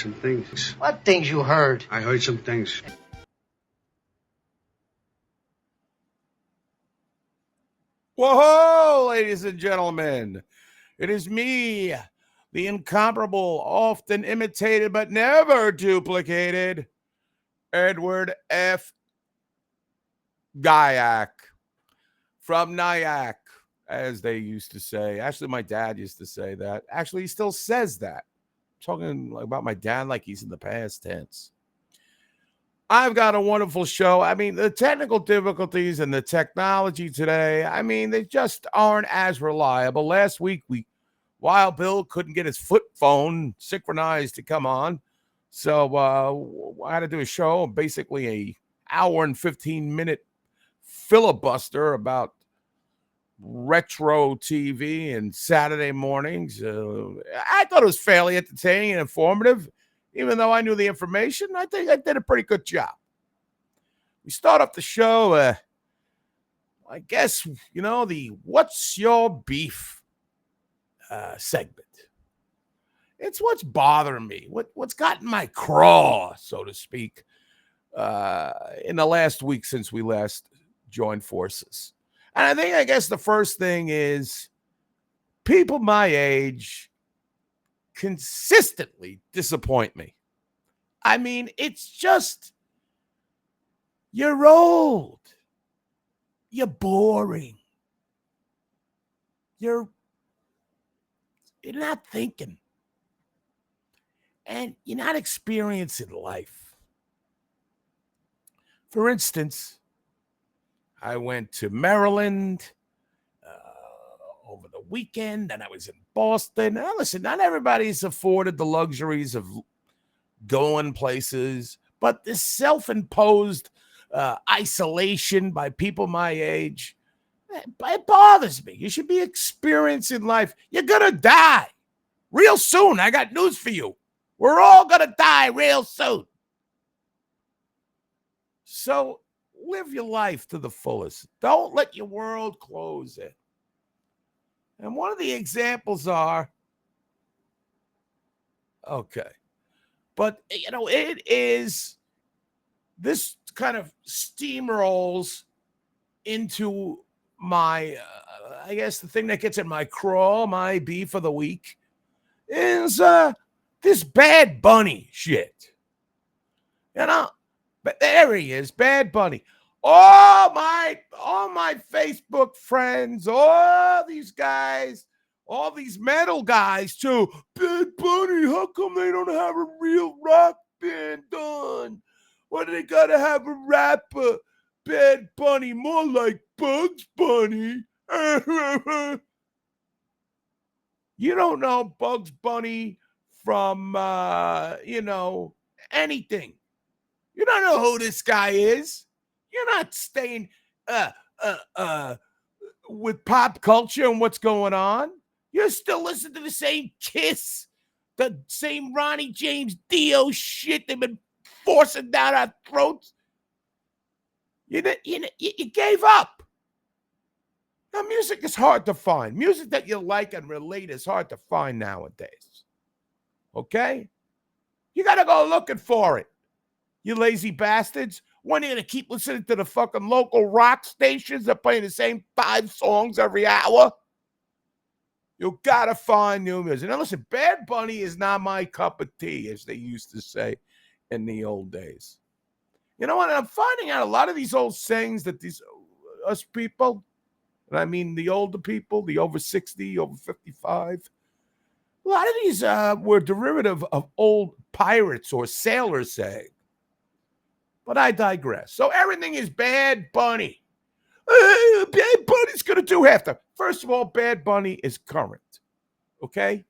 some things. What things you heard? I heard some things. Whoa, ladies and gentlemen. It is me, the incomparable, often imitated but never duplicated, Edward F. Gyack from Nyack, as they used to say. Actually, my dad used to say that. Actually, he still says that. I'm talking about my dad like he's in the past tense. I've got a wonderful show. I mean, the technical difficulties and the technology today, I mean, they just aren't as reliable. Last week, Wild Bill couldn't get his flip phone synchronized to come on. So I had to do a show, basically a hour and 15-minute filibuster about retro TV and Saturday mornings. I thought it was fairly entertaining and informative. Even though I knew the information, I think I did a pretty good job. We start off the show, I guess, the What's Your Beef segment. It's what's bothering me, what's gotten my craw, so to speak, in the last week since we last joined forces. And I guess the first thing is people my age consistently disappoint me. I mean, it's just, you're old. You're boring. You're not thinking. And you're not experiencing life. For instance, I went to Maryland over the weekend, and I was in Boston. Now, listen, not everybody's afforded the luxuries of going places, but this self-imposed isolation by people my age, it bothers me. You should be experiencing life. You're going to die real soon. I got news for you. We're all going to die real soon. So live your life to the fullest. Don't let your world close in. And one of the examples are, okay, but, it is, this kind of steamrolls into my, I guess the thing that gets in my craw, my beef of the week, is this Bad Bunny shit. But there he is, Bad Bunny. All my Facebook friends, all these guys, all these metal guys too. Bad Bunny, how come they don't have a real rock band done? Why do they gotta have a rapper? Bad Bunny, more like Bugs Bunny. You don't know Bugs Bunny from, anything. You don't know who this guy is. You're not staying with pop culture and what's going on. You're still listening to the same Kiss, the same Ronnie James Dio shit they've been forcing down our throats. You gave up. Now, music is hard to find. Music that you like and relate is hard to find nowadays. Okay? You got to go looking for it. You lazy bastards. When are you going to keep listening to the fucking local rock stations that play the same 5 songs every hour? You got to find new music. Now, listen, Bad Bunny is not my cup of tea, as they used to say in the old days. You know what? I'm finding out a lot of these old sayings that us people, and I mean the older people, the over 60, over 55, a lot of these were derivative of old pirates or sailors saying. But I digress. So everything is Bad Bunny. Bad Bunny's going to do half the. First of all, Bad Bunny is current. Okay?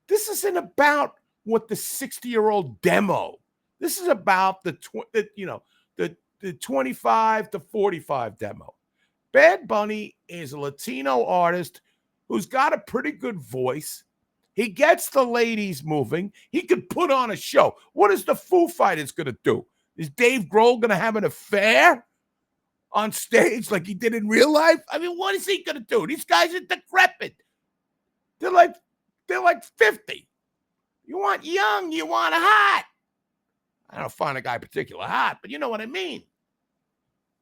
This isn't about what the 60-year-old demo. This is about the 25 to 45 demo. Bad Bunny is a Latino artist who's got a pretty good voice. He gets the ladies moving. He could put on a show. What is the Foo Fighters going to do? Is Dave Grohl going to have an affair on stage like he did in real life? I mean, what is he going to do? These guys are decrepit. They're like 50. You want young, you want hot. I don't find a guy particularly hot, but you know what I mean.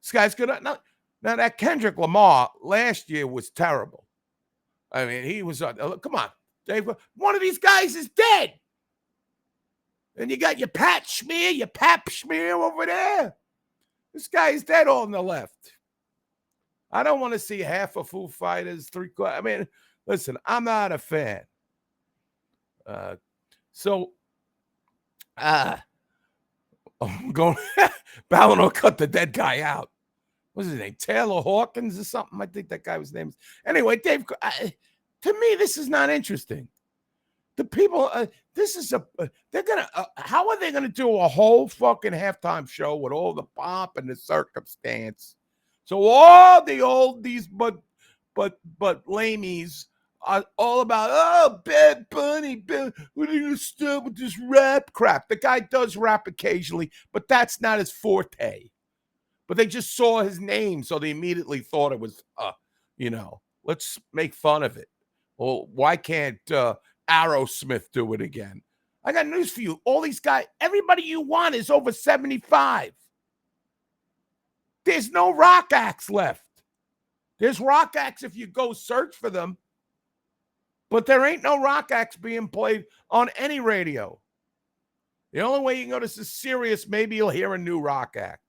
This guy's good. Now that Kendrick Lamar last year was terrible. I mean, he was, come on, Dave. One of these guys is dead. And you got your pap smear over there. This guy is dead on the left. I don't want to see half of Foo Fighters, three-quarters. I mean, listen, I'm not a fan. I'm going, Ballino cut the dead guy out. What's his name? Taylor Hawkins or something? I think that guy was named. Anyway, Dave, to me, this is not interesting. The people, they're going to, how are they going to do a whole fucking halftime show with all the pomp and the circumstance? So all the oldies, but lamies are all about, Bad Bunny, we're going to start with this rap crap. The guy does rap occasionally, but that's not his forte. But they just saw his name, so they immediately thought it was, let's make fun of it. Well, why can't Aerosmith do it again? I got news for you. All these guys, everybody you want is over 75. There's no rock acts left. There's rock acts if you go search for them, but there ain't no rock acts being played on any radio. The only way you can go to Sirius, maybe you'll hear a new rock act.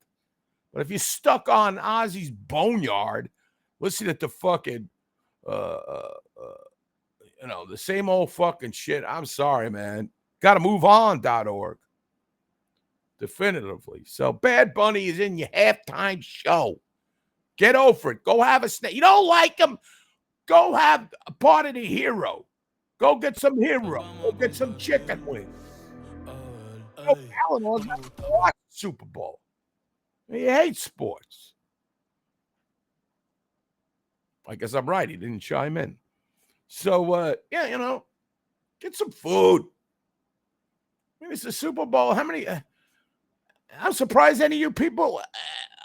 But if you're stuck on Ozzy's Boneyard, listening to fucking, the same old fucking shit, I'm sorry, man. Got to move on.org. Definitively. So Bad Bunny is in your halftime show. Get over it. Go have a snack. You don't like him? Go have a part of the hero. Go get some hero. Go get some chicken wings. Ballino's not going to watch the Super Bowl. He hates sports. I guess I'm right. He didn't chime in. So, get some food. I mean, it's the Super Bowl. How many? I'm surprised any of you people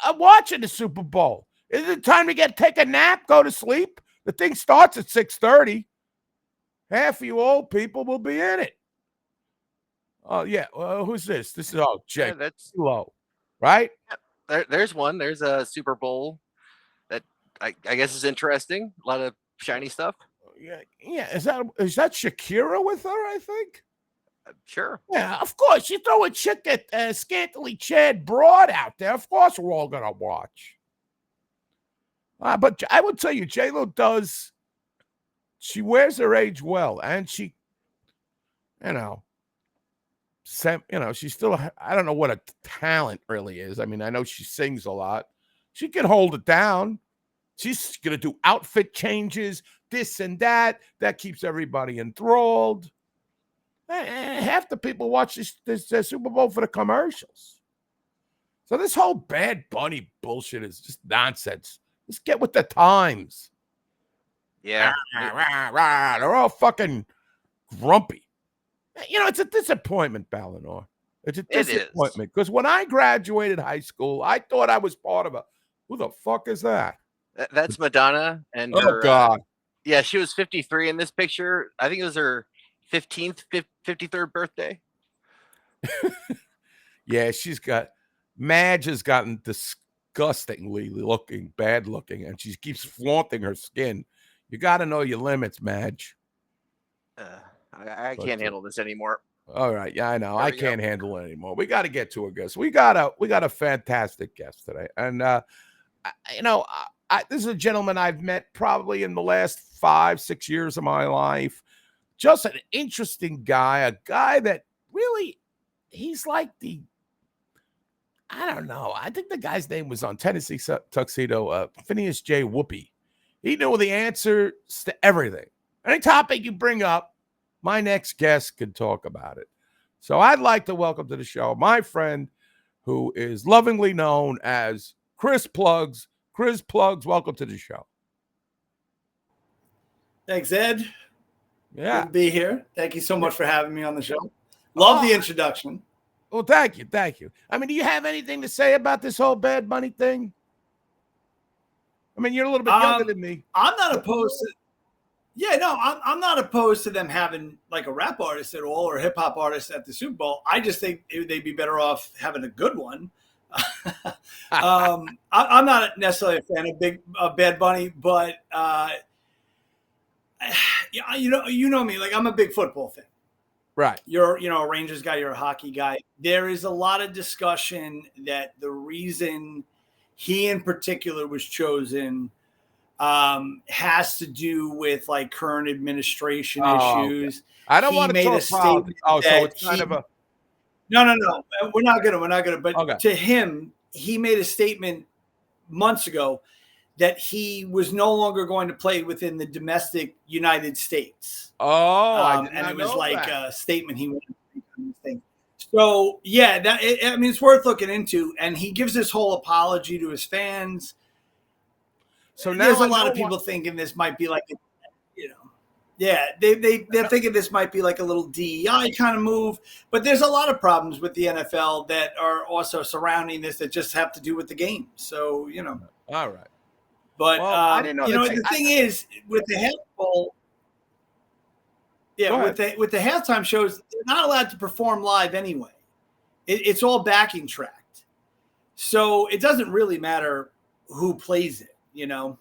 are watching the Super Bowl. Is it time to take a nap, go to sleep? The thing starts at 6:30. Half of you old people will be in it. Oh, yeah. Well, who's this? This is, Jake. Yeah, that's low, right? There's one. There's a Super Bowl that I guess is interesting. A lot of shiny stuff. Yeah. Is that Shakira with her? I think. Sure. Yeah, of course. You throw a chick at scantily clad broad out there. Of course, we're all gonna watch. But I will tell you, J-Lo does. She wears her age well, and she, she's still. I don't know what a talent really is. I mean, I know she sings a lot. She can hold it down. She's gonna do outfit changes, this and that. That keeps everybody enthralled. Half the people watch this Super Bowl for the commercials. So this whole Bad Bunny bullshit is just nonsense. Let's get with the times. Yeah. They're all fucking grumpy. It's a disappointment, Ballinois. It's a disappointment. Because when I graduated high school, I thought I was part of who the fuck is that? That's Madonna. And God. Yeah, she was 53 in this picture. I think it was her 15th, 53rd birthday. Yeah, Madge has gotten disgustingly bad looking, and she keeps flaunting her skin. You got to know your limits, Madge. I can't handle this anymore. All right, yeah, I know. I can't handle it anymore. We got to get to a guest. We got a fantastic guest today, and this is a gentleman I've met probably in the last 5-6 years of my life. Just an interesting guy, a guy that really, he's like I don't know. I think the guy's name was on Tennessee Tuxedo, Phineas J. Whoopi. He knew the answers to everything. Any topic you bring up, my next guest could talk about it. So I'd like to welcome to the show my friend who is lovingly known as Chris Plugs. Chris Plugs, welcome to the show. Thanks, Ed. Yeah. Good to be here. Thank you so much for having me on the show. Love the introduction. Well, thank you. I mean, do you have anything to say about this whole Bad Bunny thing? I mean, you're a little bit younger than me. I'm not opposed to Yeah, no, I'm not opposed to them having like a rap artist at all or a hip hop artist at the Super Bowl. I just think they'd be better off having a good one. I'm not necessarily a fan of Bad Bunny, but you know me, like I'm a big football fan. Right. You're a Rangers guy, you're a hockey guy. There is a lot of discussion that the reason he in particular was chosen has to do with like current administration issues. Okay. I don't He want to made talk a statement. politics. So that it's kind of a no. We're not gonna. But okay. to him, he made a statement months ago that he was no longer going to play within the domestic United States. Oh, and it was like a statement he wanted to make on this thing. So yeah, I mean, it's worth looking into. And he gives this whole apology to his fans. So now there's a lot of people thinking this might be like, they're thinking this might be like a little DEI kind of move. But there's a lot of problems with the NFL that are also surrounding this that just have to do with the game. So all right. But I didn't know. The thing is with the half bowl. Yeah, with the halftime shows, they're not allowed to perform live anyway. It's all backing tracked, so it doesn't really matter who plays it, Yeah.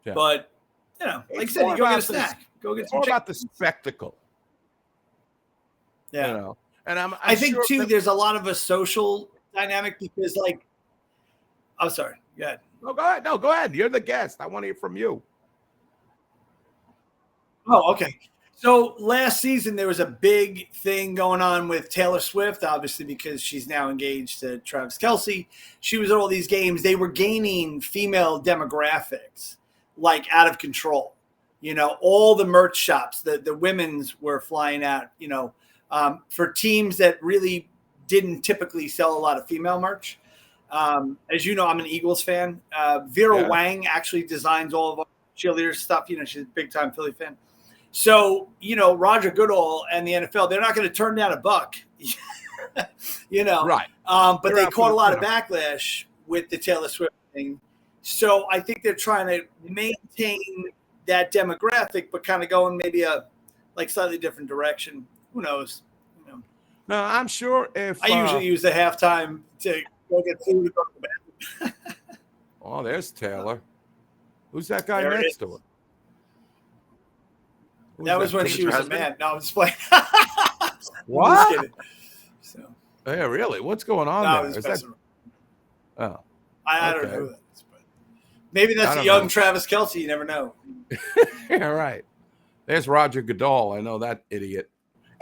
But like I said, you go get a snack, go get some. More about the spectacle. Yeah, and I think sure too. There's a lot of a social dynamic because, like, I'm sorry. Go ahead. No, go ahead. No, go ahead. You're the guest. I want to hear from you. Oh, okay. So last season, there was a big thing going on with Taylor Swift, obviously, because she's now engaged to Travis Kelce. She was at all these games. They were gaining female demographics, like out of control. All the merch shops, the women's were flying out, for teams that really didn't typically sell a lot of female merch. As you know, I'm an Eagles fan. Vera Wang actually designs all of our cheerleader stuff. She's a big time Philly fan. So, Roger Goodall and the NFL, they're not going to turn down a buck, Right. But they caught a lot of backlash with the Taylor Swift thing. So I think they're trying to maintain that demographic, but kind of going maybe a slightly different direction. Who knows? No, I'm sure if I usually use the halftime to go get food. Oh, there's Taylor. Who's that guy next to her? That was when she was a man. No, I'm just playing. What? So. Yeah, really? What's going on there? Is that... I don't know who that is, but maybe that's a young Travis Kelce. You never know. Yeah, right. There's Roger Goodell. I know that idiot.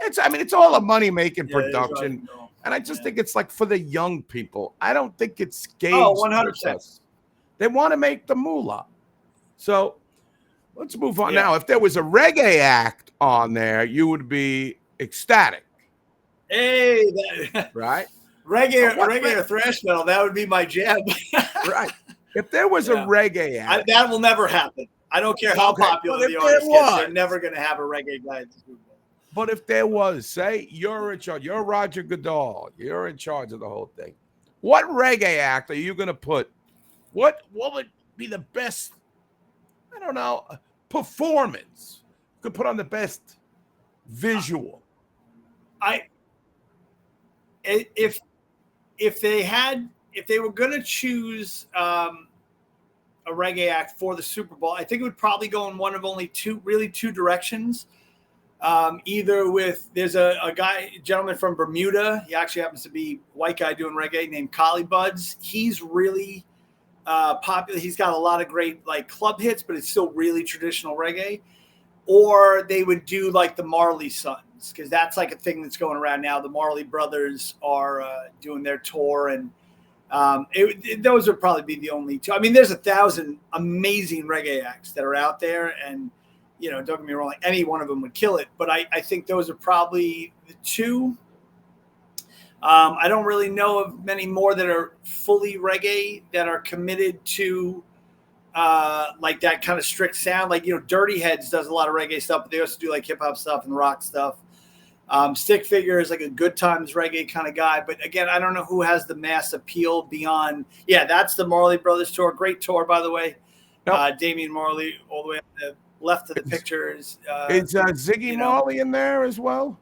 It's all a money-making production. And I just think it's like for the young people. I don't think it's gauged. Oh, 100%. They want to make the moolah. So let's move on. Now, if there was a reggae act on there, you would be ecstatic. Hey, right? Reggae or thrash metal, that would be my jam. Right. If there was a reggae act. That will never happen. I don't care how popular the artist gets. They're never going to have a reggae guy at the Super Bowl. But if there was, say, you're in charge, you're Roger Goodell, you're in charge of the whole thing. What reggae act are you going to put? What would be the best, I don't know, performance? You could put on the best visual. If they were going to choose a reggae act for the Super Bowl, I think it would probably go in one of only two directions. Either there's a gentleman from Bermuda. He actually happens to be a white guy doing reggae named Collie Buds. He's really popular. He's got a lot of great club hits, but it's still really traditional reggae. Or they would do the Marley Sons, because that's a thing that's going around now. The Marley brothers are doing their tour, and those would probably be the only two. I mean, there's 1,000 amazing reggae acts that are out there, and don't get me wrong, any one of them would kill it. But I think those are probably the two. I don't really know of many more that are fully reggae that are committed to that kind of strict sound. Dirty Heads does a lot of reggae stuff, but they also do hip hop stuff and rock stuff. Stick Figure is a good times reggae kind of guy. But again, I don't know who has the mass appeal beyond. Yeah, that's the Marley Brothers tour. Great tour, by the way. Yep. Damian Marley all the way up to left of the picture is Ziggy Marley in there as well?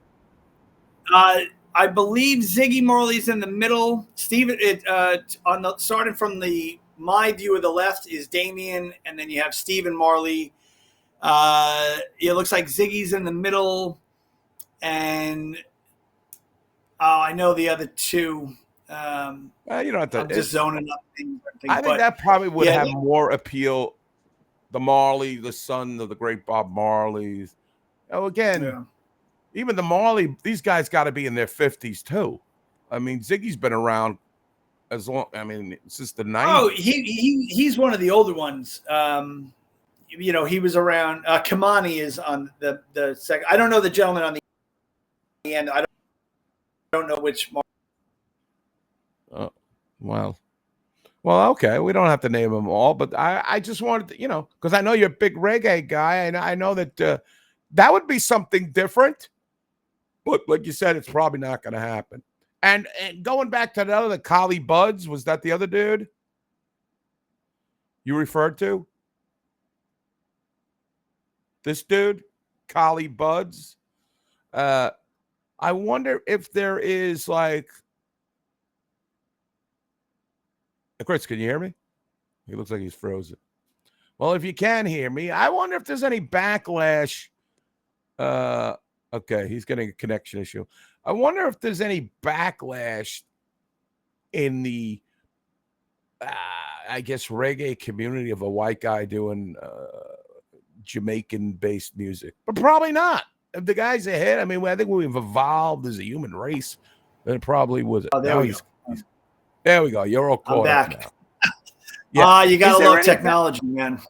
I believe Ziggy Marley's in the middle. Steven, starting from my view of the left is Damien, and then you have Stephen Marley. It looks like Ziggy's in the middle, and I know the other two. You don't have to. I'm just zoning up things. I think that probably would have more appeal. The Marley, the son of the great Bob Marley. Oh, again, even the Marley, these guys got to be in their 50s too. I mean, Ziggy's been around as long. I mean, since the 90s. Oh, he's one of the older ones. He was around. Kamani is on the second. I don't know the gentleman on the end. I don't know which. Well, okay. We don't have to name them all, but I just wanted to, because I know you're a big reggae guy, and I know that that would be something different. But like you said, it's probably not going to happen. And going back to the other, Collie Buds, was that the other dude you referred to? This dude, Collie Buds. I wonder if there is like. Chris, can you hear me? He looks like he's frozen. Well, if you can hear me, I wonder if there's any backlash. Okay, he's getting a connection issue. I wonder if there's any backlash in the, I guess, reggae community of a white guy doing Jamaican-based music. But probably not. If the guy's a hit, I mean, I think we've evolved as a human race. Then it probably was. Oh, there we go. There we go. You're all caught up now. You got a lot of technology, man.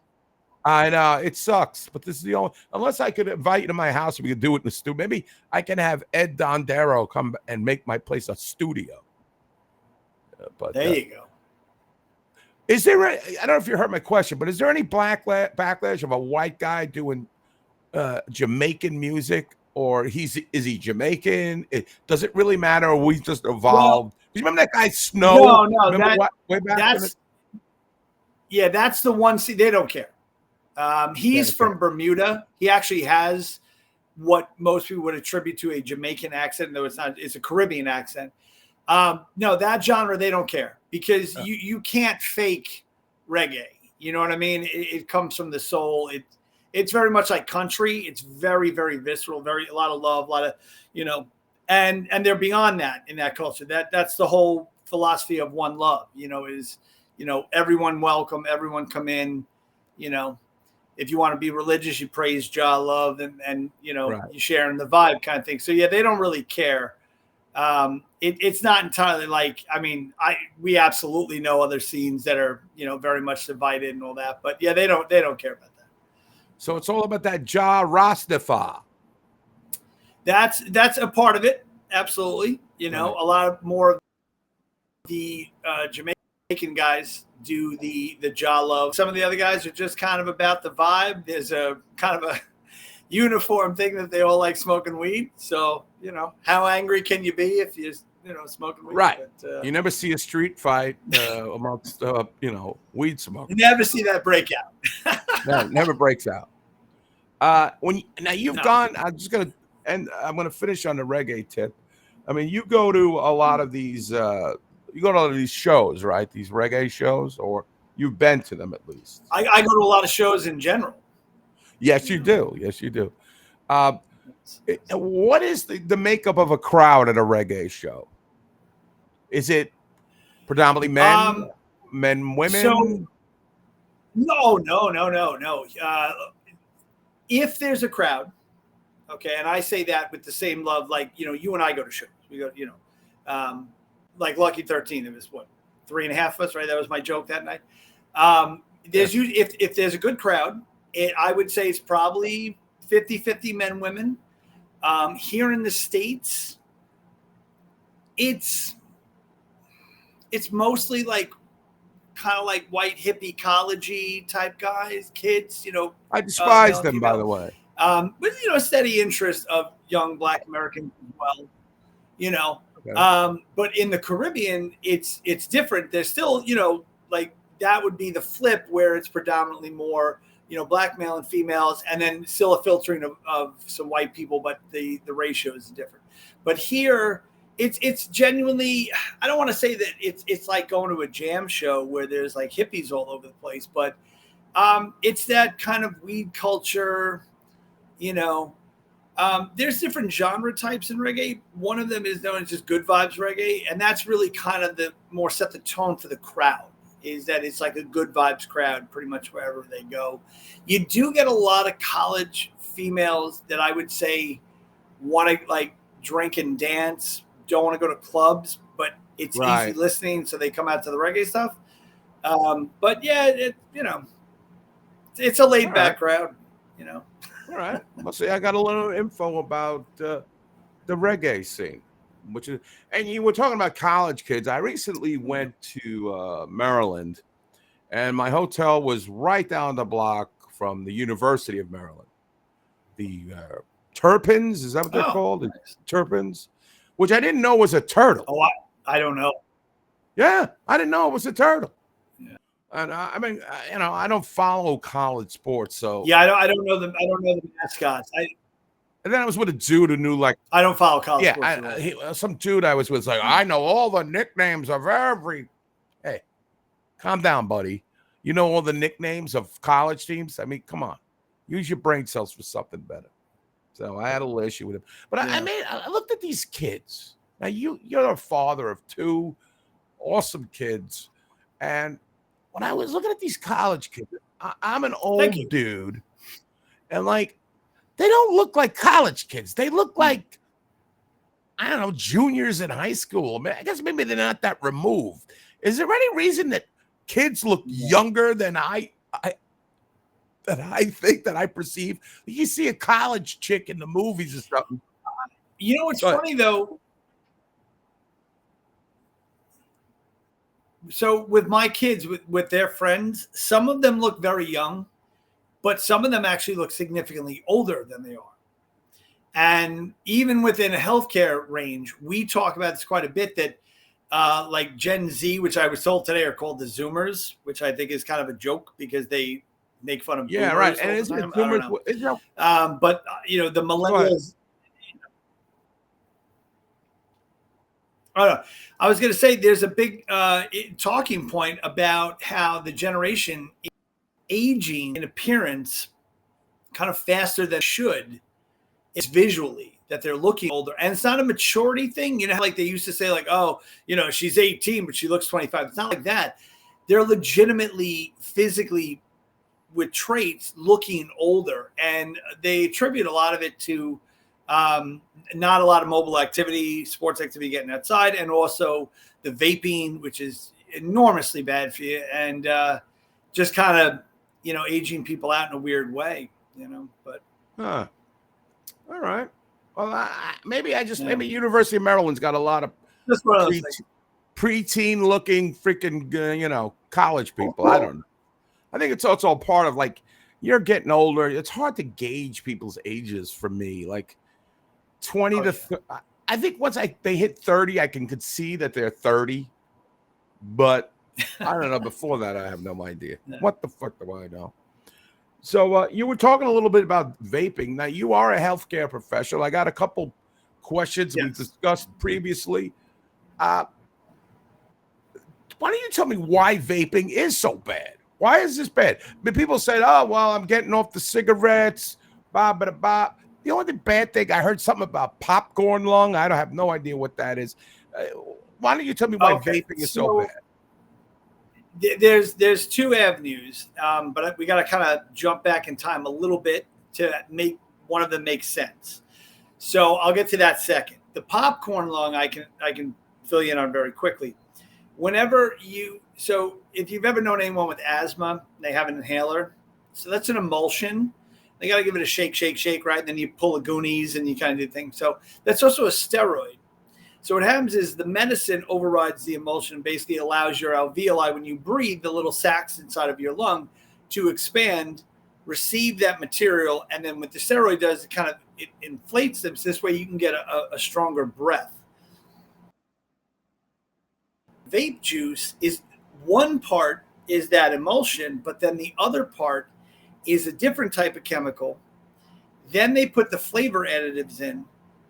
I know it sucks, but this is the only. Unless I could invite you to my house, we could do it in the studio. Maybe I can have Ed Dondero come and make my place a studio. But there you go. Is there? I don't know if you heard my question, but is there any backlash of a white guy doing Jamaican music, or is he Jamaican? Does it really matter? Or we just evolved? You remember that guy Snow? No, that's the one. See, they don't care. He's from Bermuda. He actually has what most people would attribute to a Jamaican accent, though it's a Caribbean accent. No, that genre, they don't care because you can't fake reggae. You know what I mean? It comes from the soul. It's very much like country. It's very, very visceral, a lot of love, a lot of, and they're beyond that in that culture. That's the whole philosophy of one love, is, everyone welcome, everyone come in, if you want to be religious, you praise Jah, love, and you share in the vibe kind of thing. So yeah, they don't really care. It's not entirely like, we absolutely know other scenes that are, very much divided and all that, but yeah, they don't care about that. So it's all about that Jah Rastafari. That's a part of it. Absolutely. A lot more of the Jamaican guys do the Jah love. Some of the other guys are just kind of about the vibe. There's a kind of a uniform thing that they all like smoking weed. So, how angry can you be if you're, smoking weed? Right. But, you never see a street fight amongst, weed smokers. You never see that break out. No, it never breaks out. You've gone, I'm going to finish on the reggae tip. I mean, you go to a lot of these, shows, right? These reggae shows, or you've been to them at least. I go to a lot of shows in general. Yes, you do. Yes, you do. What is the makeup of a crowd at a reggae show? Is it predominantly men, women? So, no. If there's a crowd, okay, and I say that with the same love, like, you and I go to shows. We go, like Lucky 13, it was 3.5 of us, right? That was my joke that night. There's usually, if there's a good crowd, I would say it's probably 50-50 men, women. Here in the States, it's mostly like kind of like white hippie college-y type guys, kids, I despise them, by the way. But a steady interest of young Black Americans as well, Okay. But in the Caribbean, it's different. There's still, like that would be the flip where it's predominantly more, black male and females, and then still a filtering of some white people, but the ratio is different. But here, it's genuinely, I don't want to say that it's like going to a jam show where there's like hippies all over the place, but it's that kind of weed culture, there's different genre types in reggae. One of them is known as just good vibes reggae, and that's really kind of the more set the tone for the crowd, is that it's like a good vibes crowd pretty much wherever they go. You do get a lot of college females that I would say want to like drink and dance, don't want to go to clubs, but it's easy listening, so they come out to the reggae stuff. But yeah, it's a laid back crowd, All right. Well, see, I got a little info about the reggae scene, which is, and you were talking about college kids. I recently went to Maryland, and my hotel was right down the block from the University of Maryland. The Turpins, is that what they're called? Nice. Turpins, which I didn't know was a turtle. Oh, I don't know. Yeah, I didn't know it was a turtle. Yeah. And I mean, I don't follow college sports, so yeah, I don't know them. I don't know the mascots. And then I was with a dude who knew, like, I don't follow college sports. Some dude I was with was like, I know all the nicknames of every. Hey, calm down, buddy. You know all the nicknames of college teams? I mean, come on, use your brain cells for something better. So I had a little issue with him, but I looked at these kids. Now you're a father of two awesome kids, and when I was looking at these college kids, I'm an old dude, and like, they don't look like college kids. They look like, I don't know, juniors in high school. I guess maybe they're not that removed. Is there any reason that kids look younger than I think, that I perceive? You see a college chick in the movies or something. You know what's funny though? So with my kids, with their friends, some of them look very young, but some of them actually look significantly older than they are. And even within a healthcare range, we talk about this quite a bit, that like Gen Z, which I was told today are called the Zoomers, which I think is kind of a joke because they make fun of boomers right. all And the time. Zoomers, but the millennials. I don't know. I was going to say there's a big talking point about how the generation is aging in appearance kind of faster than it should. It's visually that they're looking older. And it's not a maturity thing. Like they used to say, like, oh, she's 18, but she looks 25. It's not like that. They're legitimately physically with traits looking older. And they attribute a lot of it to not a lot of mobile activity, sports activity, getting outside, and also the vaping, which is enormously bad for you, and just kind of, aging people out in a weird way, but. All right. Well, maybe University of Maryland's got a lot of preteen looking freaking, college people. I don't know. I think it's all part of, like, you're getting older. It's hard to gauge people's ages for me. Like 20 I think once they hit 30, I can see that they're 30. But I don't know. Before that, I have no idea. No. What the fuck do I know? So you were talking a little bit about vaping. Now, you are a healthcare professional. I got a couple questions we discussed previously. Why don't you tell me why vaping is so bad? Why is this bad? I mean, people say, oh, well, I'm getting off the cigarettes, The only bad thing, I heard something about popcorn lung. I don't have no idea what that is. Why don't you tell me why vaping is so bad? There's two avenues, but we got to kind of jump back in time a little bit to make one of them make sense. So I'll get to that second. The popcorn lung, I can fill you in on very quickly. If you've ever known anyone with asthma, they have an inhaler. So that's an emulsion. They got to give it a shake, right? And then you pull a Goonies and you kind of do things. So that's also a steroid. So what happens is the medicine overrides the emulsion and basically allows your alveoli, when you breathe, the little sacs inside of your lung, to expand, receive that material, and then what the steroid does, it inflates them. So this way you can get a stronger breath. Vape juice is one part is that emulsion, but then the other part is a different type of chemical. Then they put the flavor additives in.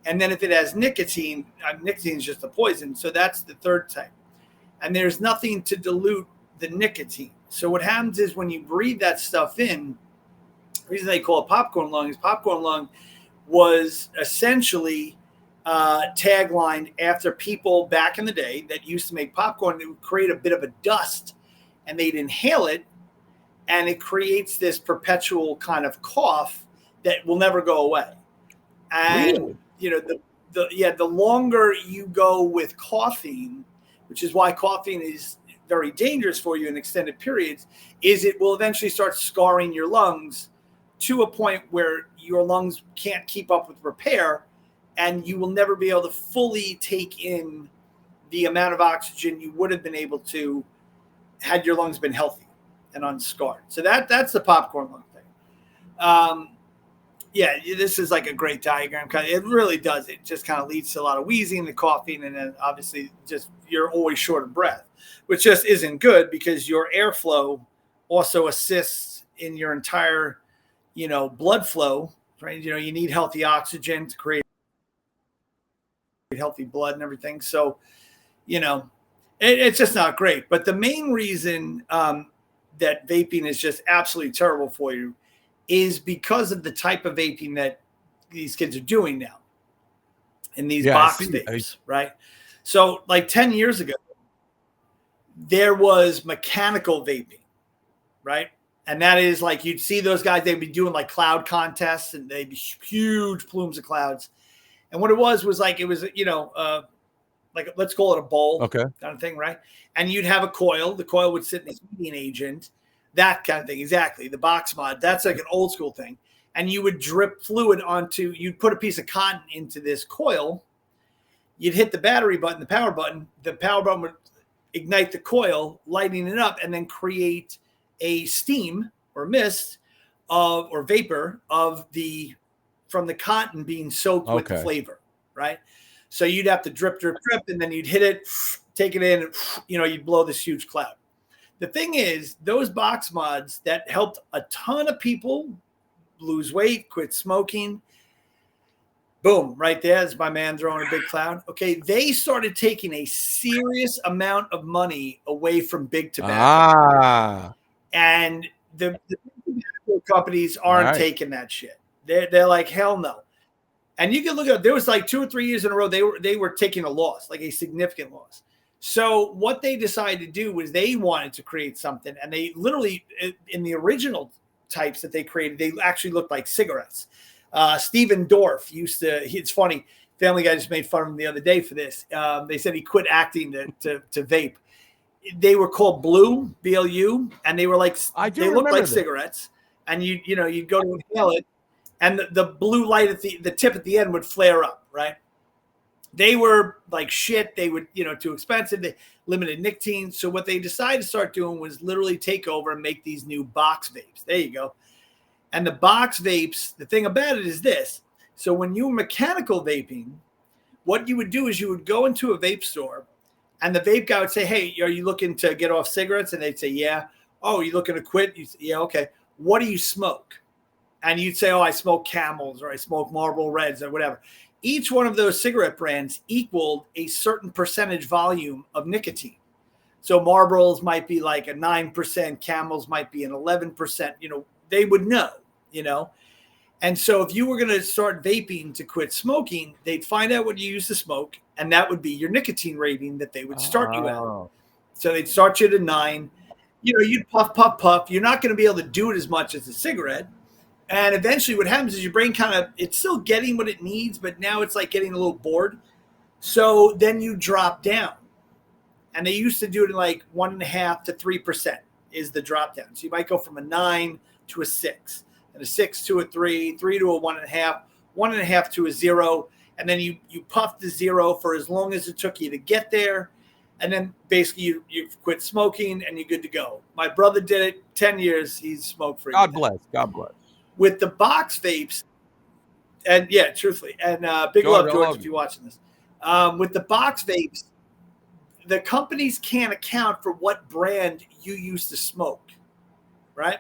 And then if it has nicotine, nicotine is just a poison. So that's the third type. And there's nothing to dilute the nicotine. So what happens is when you breathe that stuff in, the reason they call it popcorn lung is popcorn lung was essentially tagline after people back in the day that used to make popcorn. It would create a bit of a dust and they'd inhale it, and it creates this perpetual kind of cough that will never go away. And Really? you know, the longer you go with coughing, which is why coughing is very dangerous for you in extended periods, is it will eventually start scarring your lungs to a point where your lungs can't keep up with repair, and you will never be able to fully take in the amount of oxygen you would have been able to had your lungs been healthy and unscarred. So that's the popcorn lung thing. Yeah, this is like a great diagram. It really does. It just kind of leads to a lot of wheezing, the coughing, and then obviously just you're always short of breath, which just isn't good because your airflow also assists in your entire, blood flow, right? You need healthy oxygen to create healthy blood and everything. So, it's just not great. But the main reason that vaping is just absolutely terrible for you is because of the type of vaping that these kids are doing now in these box vapes, right? So like 10 years ago, there was mechanical vaping, right? And that is like, you'd see those guys, they'd be doing like cloud contests and they'd be huge plumes of clouds. And what it was like, it was, like let's call it a bowl kind of thing, right? And you'd have a coil. The coil would sit in this heating agent, that kind of thing. Exactly. The box mod, that's like an old school thing. And you would drip fluid you'd put a piece of cotton into this coil. You'd hit the battery button, the power button. The power button would ignite the coil, lighting it up, and then create a steam or mist or vapor from the cotton being soaked with the flavor, right? So you'd have to drip, drip, drip, and then you'd hit it, take it in, and, you'd blow this huge cloud. The thing is, those box mods that helped a ton of people lose weight, quit smoking, boom, right there's my man throwing a big cloud. Okay, they started taking a serious amount of money away from big tobacco. And the tobacco companies aren't taking that shit. They're like, hell no. And you can look at, there was like 2 or 3 years in a row, they were taking a loss, like a significant loss. So what they decided to do was they wanted to create something, and they literally, in the original types that they created, they actually looked like cigarettes. Steven Dorff it's funny, Family Guy just made fun of him the other day for this. They said he quit acting to vape. They were called Blue, BLU, and they were like, they looked like cigarettes, and you'd go to inhale it, and the blue light at the tip at the end would flare up, right? They were like shit. They would, too expensive. They limited nicotine. So what they decided to start doing was literally take over and make these new box vapes. There you go. And the box vapes, the thing about it is this. So when you were mechanical vaping, what you would do is you would go into a vape store, and the vape guy would say, hey, are you looking to get off cigarettes? And they'd say, yeah. Oh, are you looking to quit? You say, yeah, okay. What do you smoke? And you'd say, oh, I smoke Camels, or I smoke Marlboro Reds, or whatever. Each one of those cigarette brands equaled a certain percentage volume of nicotine. So Marlboros might be like a 9%, Camels might be an 11%, they would know, And so if you were going to start vaping to quit smoking, they'd find out what you used to smoke, and that would be your nicotine rating that they would start you at. So they'd start you at a 9. You'd puff, puff, puff. You're not going to be able to do it as much as a cigarette. And eventually what happens is your brain it's still getting what it needs, but now it's like getting a little bored. So then you drop down. And they used to do it in like 1.5 to 3% is the drop down. So you might go from a 9 to a 6, and a 6 to a 3, 3 to a 1.5, 1.5 to a 0. And then you puff the 0 for as long as it took you to get there. And then basically you've quit smoking and you're good to go. My brother did it 10 years. He's smoke free. God bless. God bless. With the box vapes, and yeah, truthfully, and big love, George, if you're watching this. With the box vapes, the companies can't account for what brand you used to smoke, right?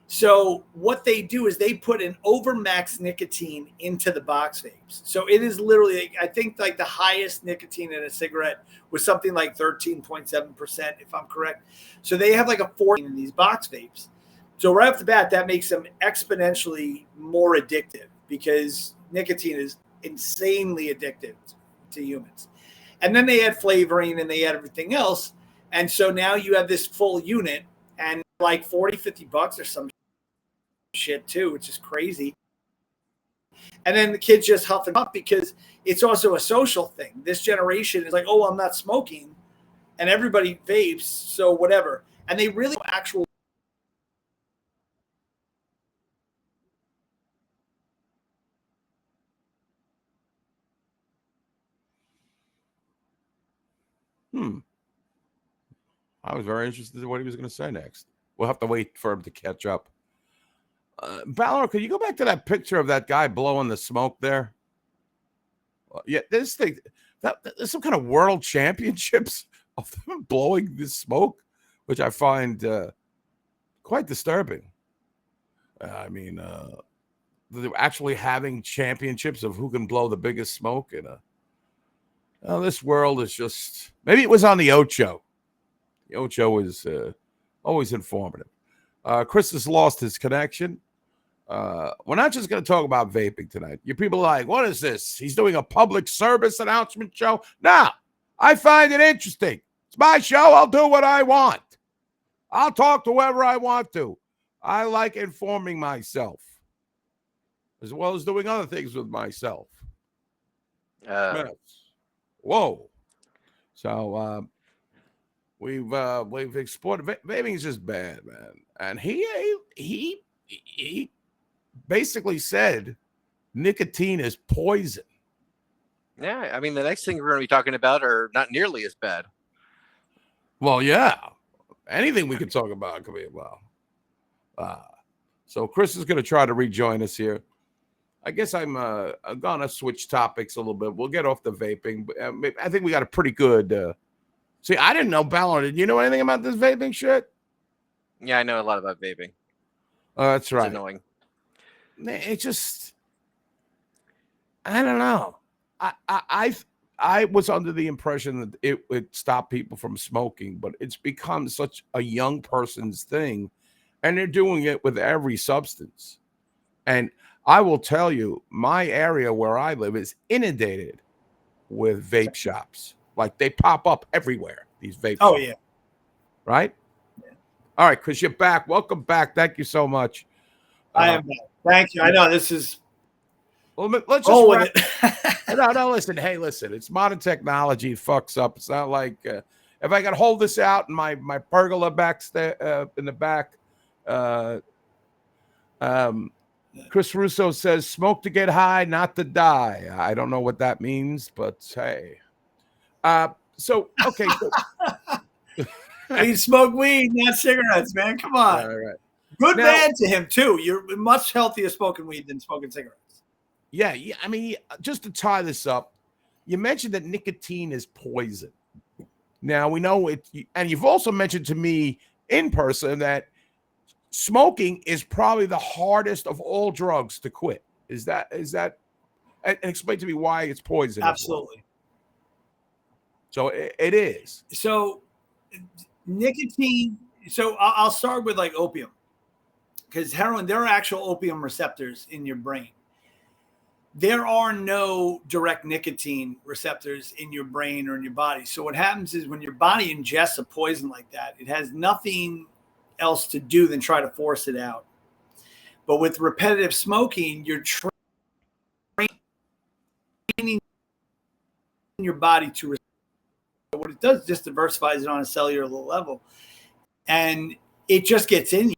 So what they do is they put an overmax nicotine into the box vapes. So it is literally, I think like the highest nicotine in a cigarette was something like 13.7%, if I'm correct. So they have like a 14 in these box vapes. So right off the bat, that makes them exponentially more addictive because nicotine is insanely addictive to humans. And then they add flavoring and they add everything else. And so now you have this full unit and like 40, $50 or some shit too, which is crazy. And then the kids just huff and puff because it's also a social thing. This generation is like, oh, I'm not smoking, and everybody vapes, so whatever. And they really actual. I was very interested in what he was going to say next. We'll have to wait for him to catch up. Balor, could you go back to that picture of that guy blowing the smoke there? Yeah, this thing, there's some kind of world championships of them blowing this smoke, which I find quite disturbing. I mean, they're actually having championships of who can blow the biggest smoke. And this world is just, maybe it was on the Ocho. The Ocho is always informative. Chris has lost his connection. We're not just going to talk about vaping tonight. You people are like, what is this? He's doing a public service announcement show? No, I find it interesting. It's my show. I'll do what I want. I'll talk to whoever I want to. I like informing myself as well as doing other things with myself. Yes. Whoa. So we've explored vaping is just bad, man. And he basically said nicotine is poison. Yeah, I mean, the next thing we're going to be talking about are not nearly as bad. Well, yeah. Anything we can talk about could be well. So Chris is going to try to rejoin us here. I guess I'm going to switch topics a little bit. We'll get off the vaping. But I think we got a pretty good... See, I didn't know, Balor. Did you know anything about this vaping shit? Yeah, I know a lot about vaping. That's right. It's annoying. It just... I don't know. I was under the impression that it would stop people from smoking, but it's become such a young person's thing, and they're doing it with every substance. And I will tell you, my area where I live is inundated with vape shops. Like they pop up everywhere, these vape shops. Yeah. Right? Yeah. All right, Chris, you're back. Welcome back. Thank you so much. I am back. Thank you. I know this is... Well, let's just wrap it. No, listen. Hey, listen. It's modern technology. It fucks up. It's not like if I can hold this out in my pergola back in the back. Chris Russo says, "Smoke to get high, not to die." I don't know what that means, but hey. So okay. So, you smoke weed, not cigarettes, man. Come on. All right. Good man to him too. You're much healthier smoking weed than smoking cigarettes. Yeah. I mean, just to tie this up, you mentioned that nicotine is poison. Now we know it, and you've also mentioned to me in person that smoking is probably the hardest of all drugs to quit. Is that? And explain to me why it's poison. Absolutely. So it is. So nicotine. So I'll start with like opium, because heroin, there are actual opium receptors in your brain. There are no direct nicotine receptors in your brain or in your body. So what happens is when your body ingests a poison like that, it has nothing else to do than try to force it out. But with repetitive smoking, you're training your body to receive. What it does is just diversifies it on a cellular level, and it just gets in you.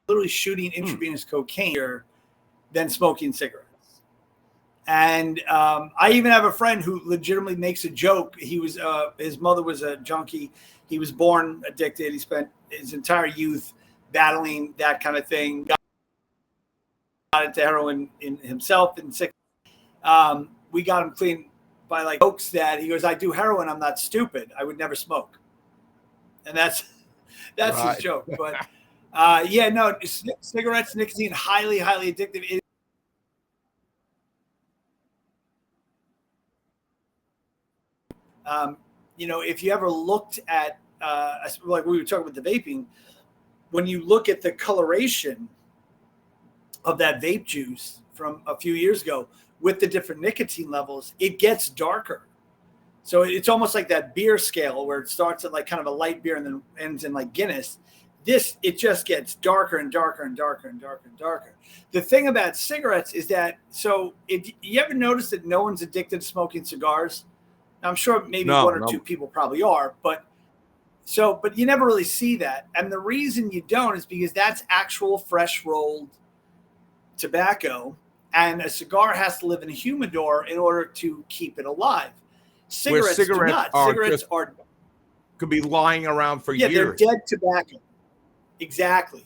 Literally shooting intravenous cocaine than smoking cigarettes. And I even have a friend who legitimately makes a joke. He was his mother was a junkie. He was born addicted. He spent his entire youth battling that kind of thing. Got into heroin in himself and sick. We got him clean by like jokes that he goes, I do heroin, I'm not stupid. I would never smoke. And that's Right. his joke. But yeah, no, cigarettes, nicotine, highly, highly addictive. You know, if you ever looked at, like we were talking about the vaping, when you look at the coloration of that vape juice from a few years ago with the different nicotine levels, it gets darker. So it's almost like that beer scale where it starts at like kind of a light beer and then ends in like Guinness. It just gets darker and darker and darker and darker and darker. The thing about cigarettes is that, so if you ever notice that no one's addicted to smoking cigars, I'm sure maybe one or two people probably are, but you never really see that. And the reason you don't is because that's actual fresh rolled tobacco, and a cigar has to live in a humidor in order to keep it alive. Cigarettes do not. Cigarettes could be lying around for years. Yeah, they're dead tobacco. Exactly.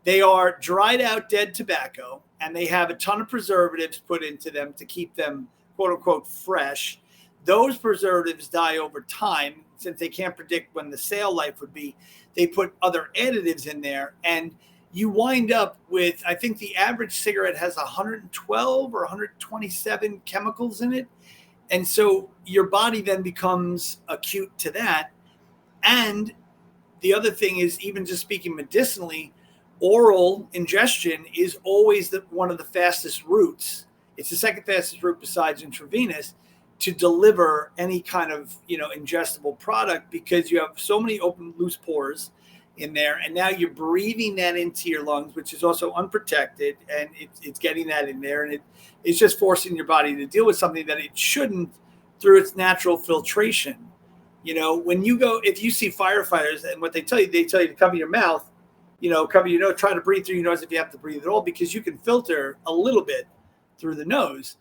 They are dried out dead tobacco, and they have a ton of preservatives put into them to keep them, quote unquote, fresh. Those preservatives die over time. Since they can't predict when the sale life would be, they put other additives in there, and you wind up with, I think the average cigarette has 112 or 127 chemicals in it. And so your body then becomes acute to that. And the other thing is, even just speaking medicinally, oral ingestion is always one of the fastest routes. It's the second fastest route besides intravenous to deliver any kind of, ingestible product, because you have so many open, loose pores in there. And now you're breathing that into your lungs, which is also unprotected. And it's getting that in there. And it's just forcing your body to deal with something that it shouldn't through its natural filtration. When you go, if you see firefighters, and what they tell you to cover your mouth, cover your nose, try to breathe through your nose if you have to breathe at all, because you can filter a little bit through the nose.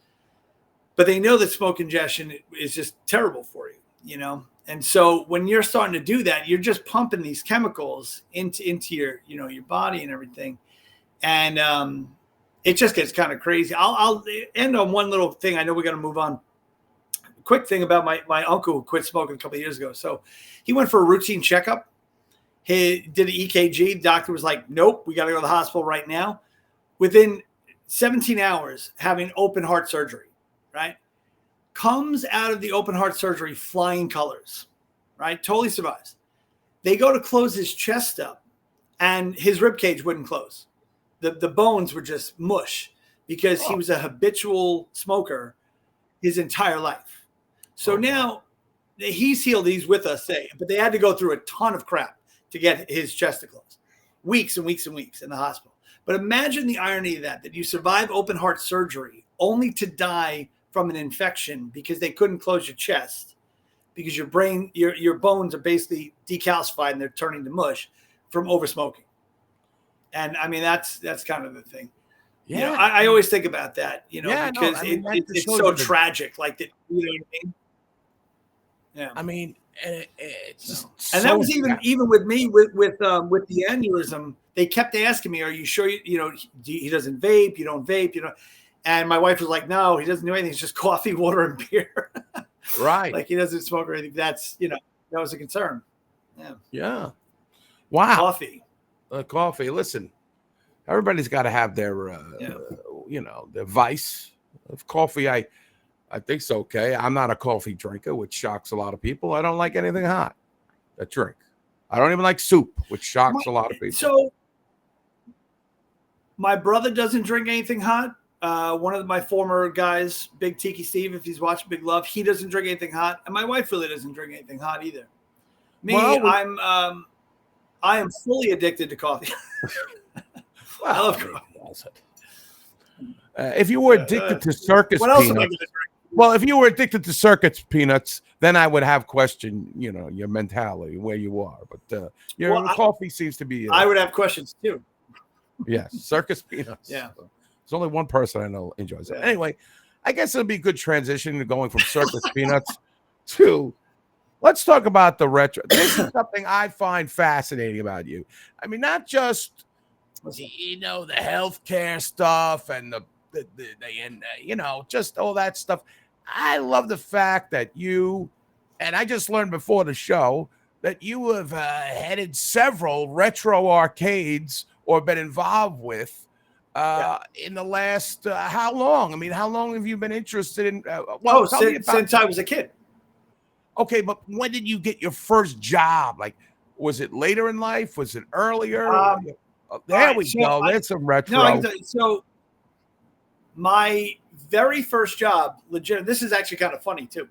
But they know that smoke ingestion is just terrible for you, And so when you're starting to do that, you're just pumping these chemicals into your, your body and everything. And it just gets kind of crazy. I'll end on one little thing. I know we got to move on. Quick thing about my uncle who quit smoking a couple of years ago. So he went for a routine checkup. He did an EKG. The doctor was like, nope, we got to go to the hospital right now. Within 17 hours, having open heart surgery. Right? Comes out of the open heart surgery flying colors, right? Totally survives. They go to close his chest up, and his rib cage wouldn't close. The bones were just mush, because he was a habitual smoker his entire life. So now he's healed. He's with us, but they had to go through a ton of crap to get his chest to close. Weeks and weeks and weeks in the hospital. But imagine the irony of that you survive open heart surgery only to die from an infection because they couldn't close your chest, because your brain, your bones are basically decalcified and they're turning to mush from over smoking. And I mean, that's kind of the thing. Yeah. I always think about that, because it's so tragic. Like that, you know what I mean? Yeah. I mean, it's and that was even with me with the aneurysm. They kept asking me, "Are you sure? He doesn't vape. You don't vape. And my wife was like, "No, he doesn't do anything. It's just coffee, water, and beer." Right. Like he doesn't smoke or anything. That's that was a concern. Yeah. Yeah. Wow. Coffee. Listen, everybody's got to have their their vice of coffee. I think it's okay. I'm not a coffee drinker, which shocks a lot of people. I don't like anything hot that drink. I don't even like soup, which shocks a lot of people. So my brother doesn't drink anything hot. One of my former guys, Big Tiki Steve, if he's watching Big Love, he doesn't drink anything hot. And my wife really doesn't drink anything hot either. Me, I am fully addicted to coffee. I love coffee. If you were addicted to circus peanuts, if you were addicted to circus peanuts, then I would have questioned, your mentality, where you are. But your coffee seems to be. I would have questions too. Yes, circus peanuts. Yeah. There's only one person I know enjoys it. Anyway, I guess it'll be a good transition to going from circus peanuts to let's talk about the retro. This is something I find fascinating about you. I mean, not just the healthcare stuff and just all that stuff. I love the fact that you, and I just learned before the show that you have headed several retro arcades or been involved with in the last how long? I mean, how long have you been interested in? Tell me about. Since I was a kid. Okay, but when did you get your first job? Like, was it later in life? Was it earlier? There we go. There's some retro. No, I can tell you. So my very first job, legit. This is actually kind of funny too.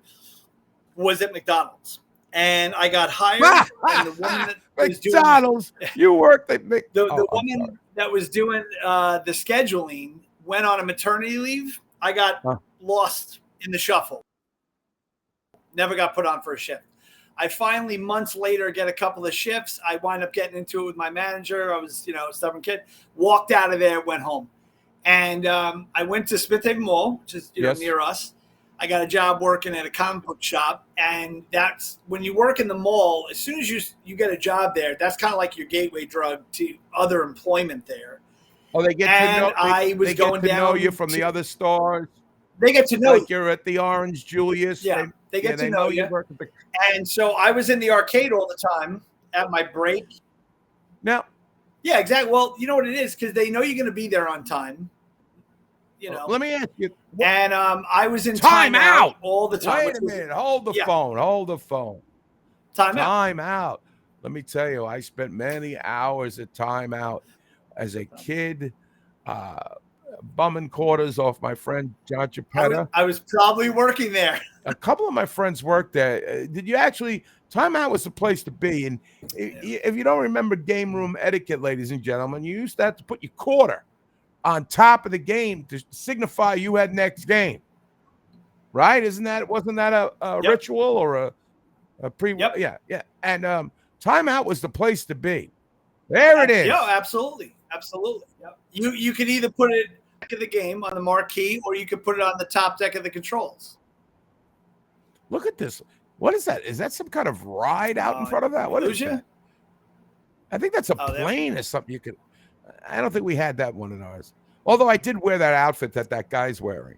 Was at McDonald's, and I got hired. And the woman that was McDonald's, you worked at the woman that was doing the scheduling went on a maternity leave. I got lost in the shuffle. Never got put on for a shift. I finally, months later, get a couple of shifts. I wind up getting into it with my manager. I was, a stubborn kid. Walked out of there, went home. And I went to Smith Haven Mall, which is near us. I got a job working at a comic book shop. And that's when you work in the mall, as soon as you get a job there, that's kind of like your gateway drug to other employment there. Oh, they get to know, they get to know you from the other stores. They get to know like you're at the Orange Julius. Yeah, they get to know you. And so I was in the arcade all the time at my break. Now, yeah, exactly. Well, you know what it is, because they know you're going to be there on time. Let me ask you. And I was in time out all the time. Wait a minute. Hold the phone. Hold the phone. Time out. Let me tell you, I spent many hours at time out as a kid. Bumming quarters off my friend John Geppetta. I was probably working there. A couple of my friends worked there. Did you actually? Timeout was the place to be. And if you don't remember game room etiquette, ladies and gentlemen, you used to have to put your quarter on top of the game to signify you had next game. Right? Wasn't that a ritual or a pre? Yep. Yeah. And timeout was the place to be. There it is. Yeah, absolutely. Yep. You could either put it back of the game on the marquee, or you could put it on the top deck of the controls. Look at this. What is that? Is that some kind of ride out in front of that? What is that? I think that's a plane or something you could. I don't think we had that one in ours. Although I did wear that outfit that guy's wearing.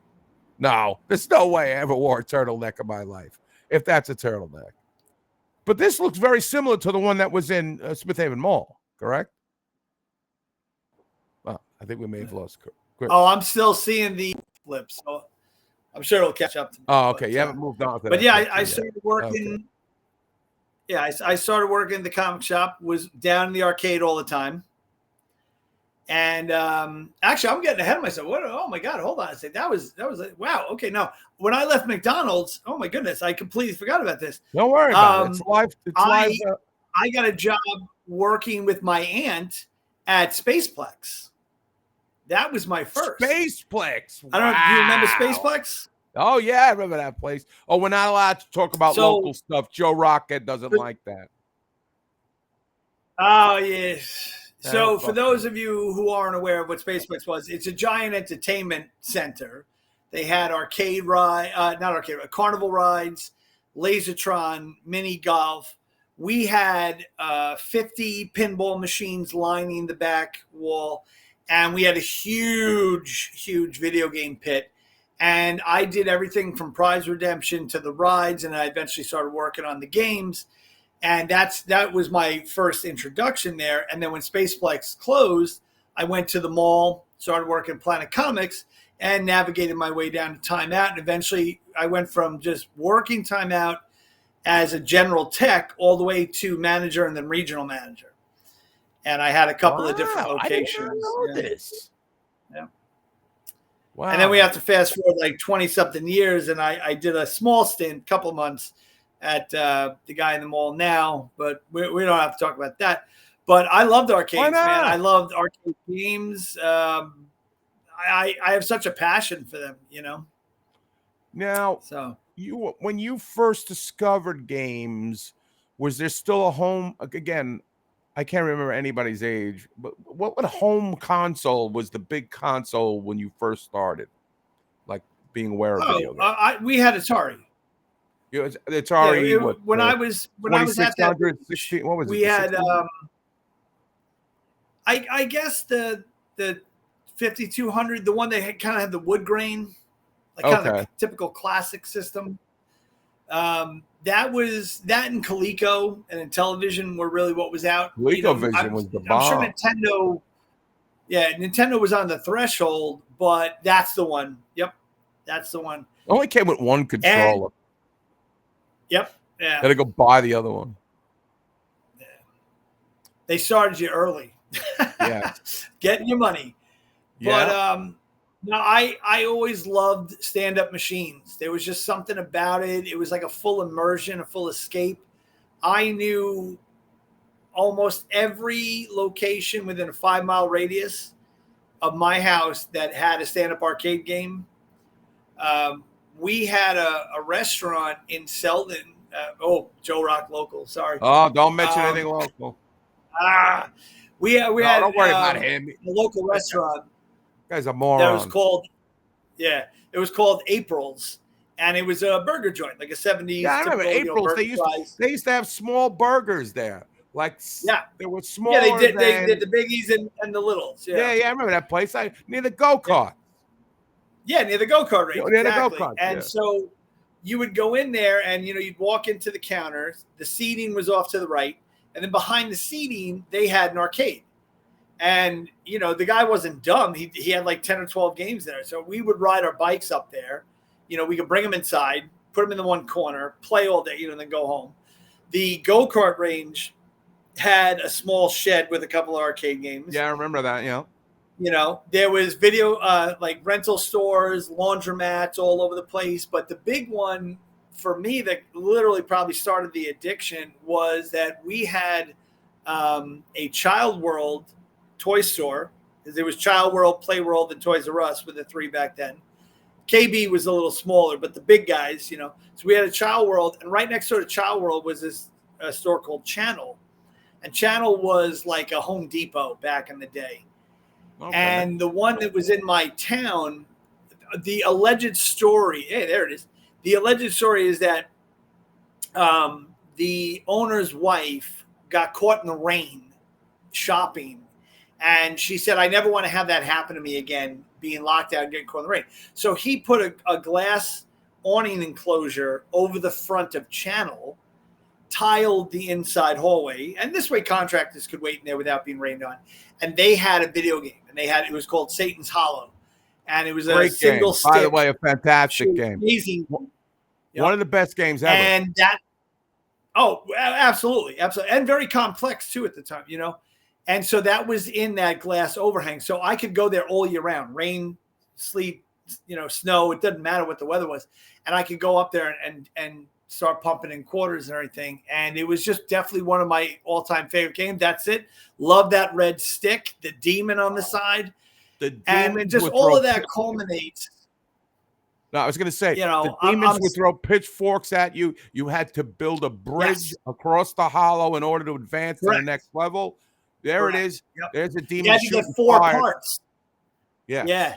No, there's no way I ever wore a turtleneck in my life, if that's a turtleneck. But this looks very similar to the one that was in Smith Haven Mall, correct? Well, I think we may have lost. Oh, I'm still seeing the flips, so I'm sure it'll catch up to me. Oh, okay. You haven't moved on. But yeah, I started working. Okay. Yeah, I started working in the comic shop. Was down in the arcade all the time. And actually, I'm getting ahead of myself. Oh my God! Hold on a second. That was like, wow. Okay, now when I left McDonald's, oh my goodness, I completely forgot about this. Don't worry about it. It's live. I got a job working with my aunt at Spaceplex. That was my first. Spaceplex. Wow. I don't know. Do you remember Spaceplex? Oh yeah, I remember that place. Oh, we're not allowed to talk about local stuff. Joe Rocket doesn't like that. Oh yes. So for those of you who aren't aware of what Spaceplex was, it's a giant entertainment center. They had carnival rides, Lasertron, mini golf. We had 50 pinball machines lining the back wall, and we had a huge, huge video game pit. And I did everything from prize redemption to the rides, and I eventually started working on the games. And that was my first introduction there. And then when Spaceplex closed, I went to the mall, started working at Planet Comics, and navigated my way down to Time Out. And eventually I went from just working Time Out as a general tech all the way to manager and then regional manager. And I had a couple of different locations. I didn't know this. Yeah. Wow. And then we have to fast forward like 20-something years, and I did a small stint, couple months, at the guy in the mall now, but we don't have to talk about that. But I loved arcades, man. I loved arcade games. I have such a passion for them, Now, when you first discovered games, was there still a home? Again, I can't remember anybody's age, but what home console was the big console when you first started, like being aware of video games? We had Atari. Atari. Yeah, when I was at that, 16, what was we had I guess the 5200, the one that kind of had the wood grain, like kind of the typical classic system. That and Coleco and Intellivision were really what was out. ColecoVision was the bomb. I'm sure Nintendo. Yeah, Nintendo was on the threshold, but that's the one. Yep, that's the one. Only came with one controller. Yep. Yeah. Gotta go buy the other one. Yeah. They started you early. Yeah. Getting your money. Yeah. But no, I always loved stand-up machines. There was just something about it. It was like a full immersion, a full escape. I knew almost every location within a 5-mile radius of my house that had a stand-up arcade game. We had a restaurant in Selden. Joe Rock local. Sorry. Oh, don't mention anything local. We had don't worry about him. A local restaurant. Guy's a moron. That was called, it was called April's, and it was a burger joint, like a 70s. Yeah, I remember April's. They used to have small burgers there. Like, there were small. Yeah, they did the biggies and the littles. Yeah, I remember that place. Near the go-kart. Yeah, near the go-kart range. Near exactly. the go-kart. And so you would go in there and, you'd walk into the counter. The seating was off to the right. And then behind the seating, they had an arcade. And, the guy wasn't dumb. He had like 10 or 12 games there. So we would ride our bikes up there. We could bring them inside, put them in the one corner, play all day, and then go home. The go-kart range had a small shed with a couple of arcade games. Yeah, I remember that, There was video, like rental stores, laundromats all over the place. But the big one for me that literally probably started the addiction was that we had a Child World toy store. Because there was Child World, Play World, and Toys R Us with the 3 back then. KB was a little smaller, but the big guys, So we had a Child World, and right next door to Child World was this store called Channel. And Channel was like a Home Depot back in the day. Okay. And the one that was in my town, the alleged story, there it is. The alleged story is that the owner's wife got caught in the rain shopping. And she said, I never want to have that happen to me again, being locked out and getting caught in the rain. So he put a glass awning enclosure over the front of Channel, tiled the inside hallway, and this way contractors could wait in there without being rained on. And they had a video game, and it was called Satan's Hollow, and it was a great single game. stick. By the way, a fantastic game, amazing, one of the best games ever. And absolutely, and very complex too at the time, And so that was in that glass overhang, so I could go there all year round, rain, sleet, snow. It doesn't matter what the weather was, and I could go up there and start pumping in quarters and everything. And it was just definitely one of my all-time favorite games. That's it. Love that red stick, the demon on the side. And just all of that culminates. No, I was going to say, the demons would throw pitchforks at you. You had to build a bridge across the hollow in order to advance to the next level. There it is. Yep. There's a demon. You had to get 4 parts. Yeah. Yeah.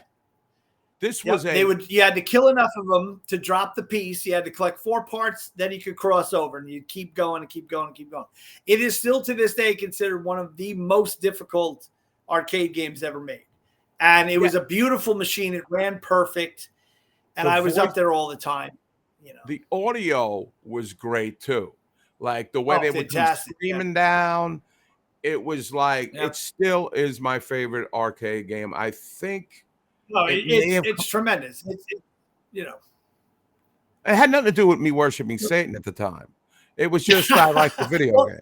This was you had to kill enough of them to drop the piece. You had to collect 4 parts, then you could cross over, and you keep going and keep going and keep going. It is still to this day considered one of the most difficult arcade games ever made. And it was a beautiful machine. It ran perfect. And I was up there all the time. The audio was great too. Like the way they would come screaming down. It was like, it still is my favorite arcade game. I think. No, it's tremendous. It had nothing to do with me worshiping Satan at the time. It was just I like the video game.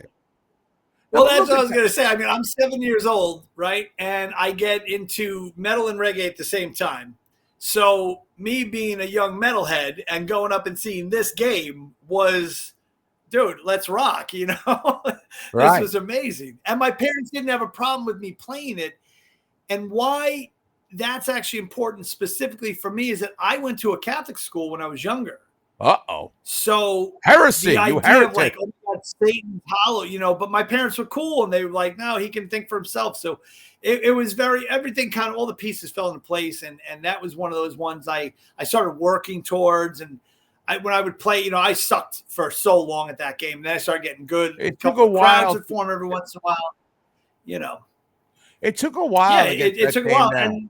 Well, that's what I was going to say. I mean, I'm 7 years old, right? And I get into metal and reggae at the same time. So me being a young metalhead and going up and seeing this game was, dude, let's rock, Right. This was amazing. And my parents didn't have a problem with me playing it. And why that's actually important specifically for me is that I went to a Catholic school when I was younger. Uh-oh. So heresy, you heretic. Of like, Satan's Hollow, but my parents were cool and they were like, no, he can think for himself. So it was everything kind of, all the pieces fell into place. And that was one of those ones I started working towards. And when I would play, I sucked for so long at that game. And then I started getting good. It took a while. Crowds would form every once in a while, It took a while. Yeah, it took a while. And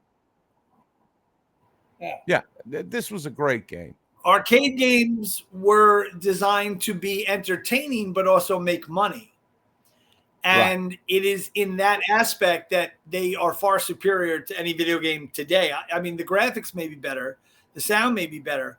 Yeah, this was a great game. Arcade games were designed to be entertaining, but also make money. And it is in that aspect that they are far superior to any video game today. I mean, the graphics may be better, the sound may be better,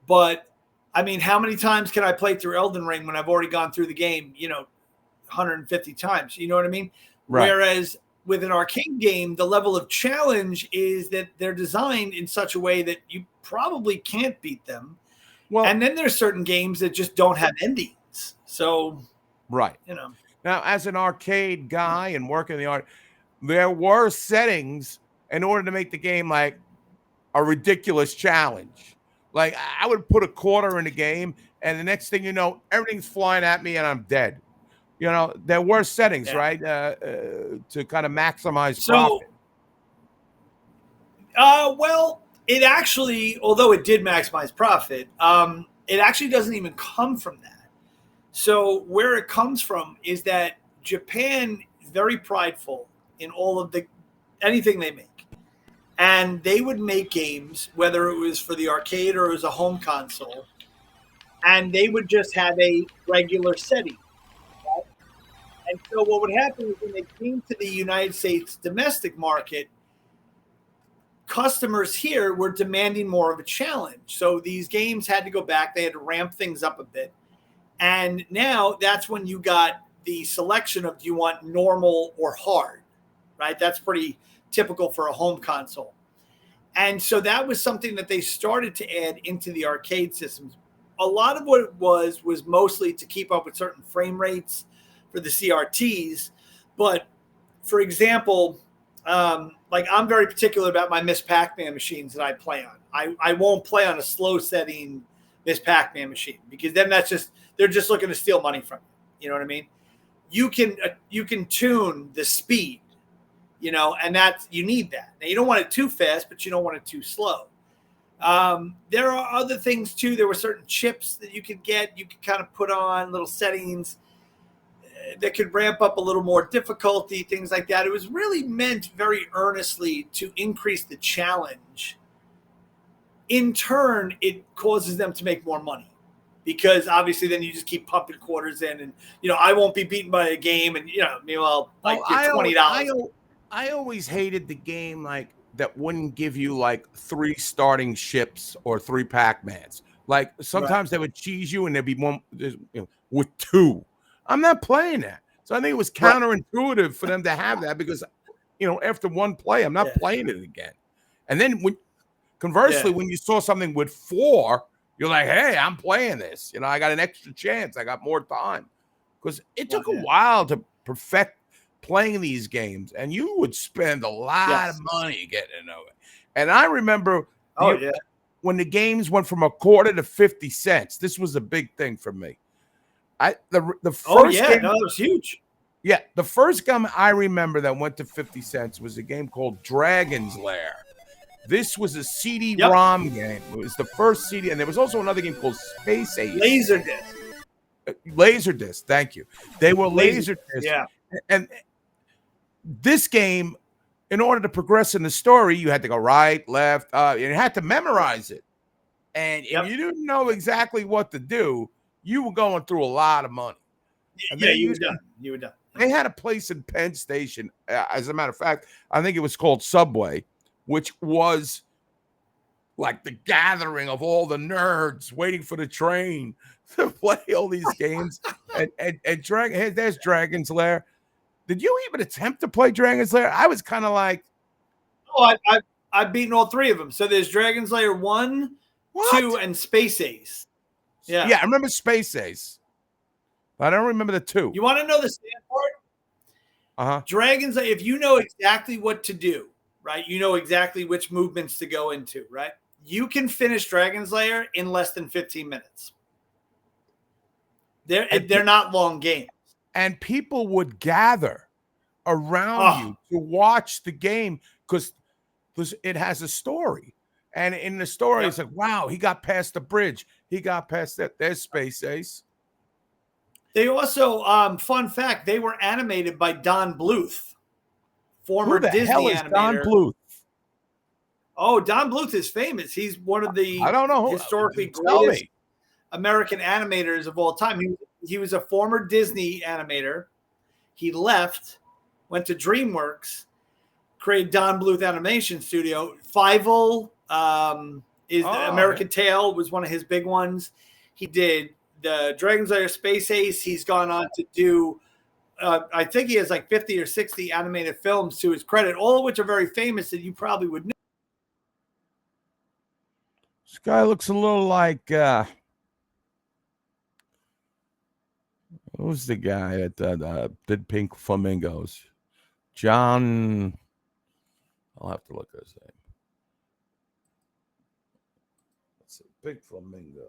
but I mean, how many times can I play through Elden Ring when I've already gone through the game, 150 times? You know what I mean? Right. Whereas with an arcade game, the level of challenge is that they're designed in such a way that you probably can't beat them. Well, and then there's certain games that just don't have endings. So, right. Now, as an arcade guy and working in the art, there were settings in order to make the game like a ridiculous challenge. Like I would put a quarter in the game, and the next thing you know, everything's flying at me, and I'm dead. There were settings, right, to kind of maximize profit. Well, it actually, although it did maximize profit, it actually doesn't even come from that. So where it comes from is that Japan is very prideful in all of anything they make. And they would make games, whether it was for the arcade or it was a home console, and they would just have a regular setting. Right? And so what would happen is when they came to the United States domestic market, customers here were demanding more of a challenge. So these games had to go back. They had to ramp things up a bit. And now that's when you got the selection of do you want normal or hard, right? That's pretty typical for a home console. And so that was something that they started to add into the arcade systems. A lot of what it was mostly to keep up with certain frame rates for the CRTs. But for example, like I'm very particular about my Miss Pac-Man machines that I play on. I won't play on a slow setting Miss Pac-Man machine because then they're just looking to steal money from you. You know what I mean? You can tune the speed, and you need that. Now you don't want it too fast, but you don't want it too slow. There are other things too. There were certain chips that you could get. You could kind of put on little settings that could ramp up a little more difficulty, things like that. It was really meant very earnestly to increase the challenge. In turn, it causes them to make more money because obviously then you just keep pumping quarters in and, I won't be beaten by a game and, meanwhile, like $20. I always hated the game like that wouldn't give you like 3 starting ships or 3 Pac-Mans. Like sometimes they would cheese you and there'd be one with 2. I'm not playing that. So I think it was counterintuitive for them to have that because, after one play, I'm not playing it again. And then conversely, when you saw something with 4, you're like, hey, I'm playing this. I got an extra chance. I got more time. Because it took a while to perfect playing these games. And you would spend a lot of money getting into it. And I remember when the games went from a quarter to 50 cents. This was a big thing for me. The first game, that was huge. Yeah, the first game I remember that went to 50 cents was a game called Dragon's Lair. This was a CD-ROM game. It was the first CD, and there was also another game called Space Ace. Laserdisc, thank you. They were Laserdisc. Yeah. And this game, in order to progress in the story, you had to go right, left, you had to memorize it. And if you didn't know exactly what to do, you were going through a lot of money. You were done. They had a place in Penn Station. As a matter of fact, I think it was called Subway, which was like the gathering of all the nerds waiting for the train to play all these games. and there's Dragon's Lair. Did you even attempt to play Dragon's Lair? I was kind of like, I've beaten all 3 of them. So there's Dragon's Lair 1, 2, and Space Ace. Yeah, I remember Space Ace. I don't remember the 2. You want to know the sad part? Dragon's Lair, if you know exactly what to do, right? You know exactly which movements to go into, right? You can finish Dragon's Lair in less than 15 minutes. They're not long games. And people would gather around you to watch the game because it has a story. And in the story, it's like, wow, he got past the bridge. He got past that. There's Space Ace. They also, fun fact, they were animated by Don Bluth, former Disney animator. Don Bluth? Oh, Don Bluth is famous. He's one of the I don't know. historically Tell greatest me. American animators of all time. He was a former Disney animator. He left, went to DreamWorks, created Don Bluth Animation Studio. Fievel is American Tail was one of his big ones. He did the Dragon's Lair Space Ace. He's gone on to do, I think he has like 50 or 60 animated films to his credit, all of which are very famous that you probably would know. This guy looks a little like who's the guy that did Pink Flamingos? John. I'll have to look at his name. Let's see. Pink Flamingos.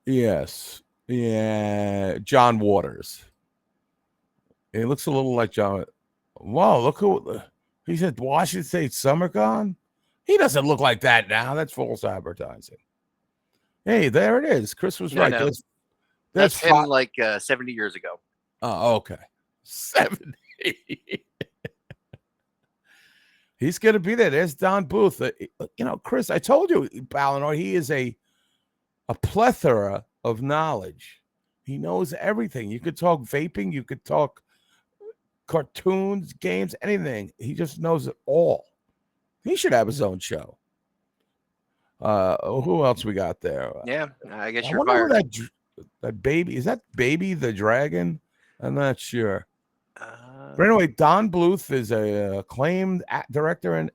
Yes. Yeah. John Waters. He looks a little like John. Whoa, look who he said Washington State Summer Gone. He doesn't look like that now. That's false advertising. Hey, there it is. Chris was right. No. That's That's him like 70 years ago. Oh, okay. 70. He's going to be there. There's Don Bluth. Chris, I told you, Ballinor, he is a plethora of knowledge. He knows everything. You could talk vaping. You could talk cartoons, games, anything. He just knows it all. He should have his own show. Who else we got there? Yeah, I guess I you're wonder fired. who that baby is. That Baby the Dragon? I'm not sure. But anyway, Don Bluth is a acclaimed director and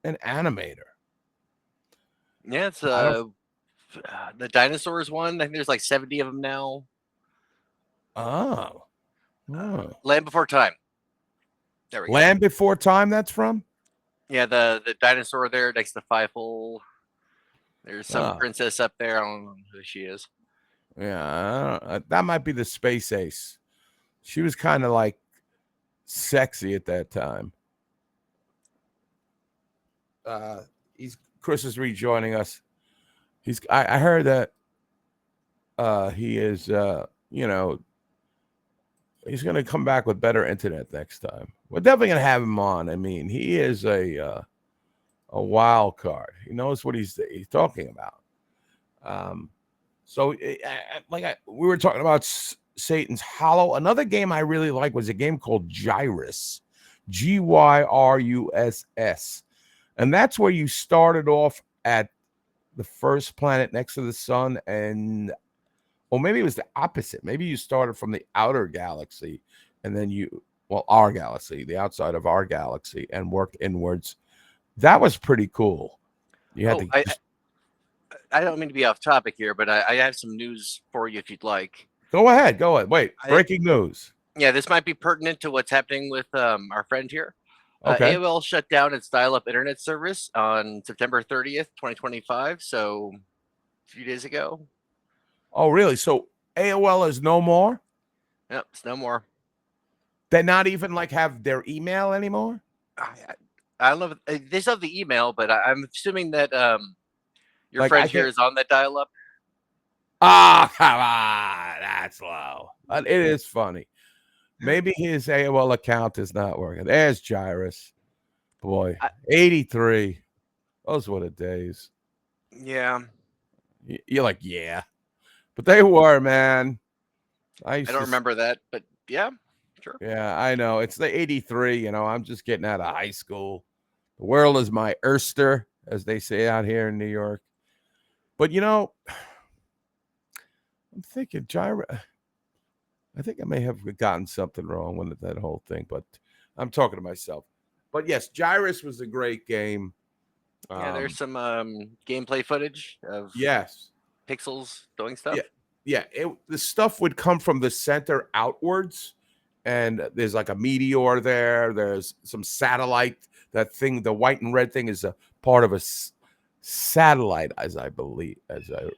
an animator. Yeah, it's the dinosaurs one. I think there's like 70 of them now. Oh. Land Before Time. There we go. Land Before Time, that's from? Yeah, the dinosaur there next to Fievel. There's some princess up there. I don't know who she is. Yeah, that might be the Space Ace. She was kind of like sexy at that time. Chris is rejoining us. I heard that he is he's going to come back with better internet next time. We're definitely going to have him on. I mean, he is a wild card. He knows what he's talking about. We were talking about Satan's Hollow. Another game I really like was a game called Gyrus, Gyruss, and that's where you started off at the first planet next to the sun, or maybe it was the opposite. Maybe you started from the outer galaxy, and then our galaxy, the outside of our galaxy, and worked inwards. That was pretty cool. You had I don't mean to be off topic here, but I have some news for you if you'd like. Go ahead. Wait, breaking news. Yeah, this might be pertinent to what's happening with our friend here. Okay. AOL shut down its dial-up internet service on September 30th, 2025. So a few days ago. Oh, really? So AOL is no more? Yep, it's no more. They not even have their email anymore? I don't know if they still have the email, but I'm assuming that your friend here is on that dial-up. Ah, come on. That's low. It is funny. Maybe his AOL account is not working. There's Gyrus. Boy, 83. Those were the days. Yeah. You're like, yeah. But they were, man. I don't remember that, but yeah, sure. Yeah, I know. It's the 83. I'm just getting out of high school. The world is my oyster, as they say out here in New York. But, I'm thinking Gyrus. I think I may have gotten something wrong with that whole thing, but I'm talking to myself. But yes, Gyrus was a great game. Yeah, there's some gameplay footage of pixels doing stuff. Yeah. The stuff would come from the center outwards, and there's like a meteor there. There's some satellite. That thing, the white and red thing, is a part of a satellite, as I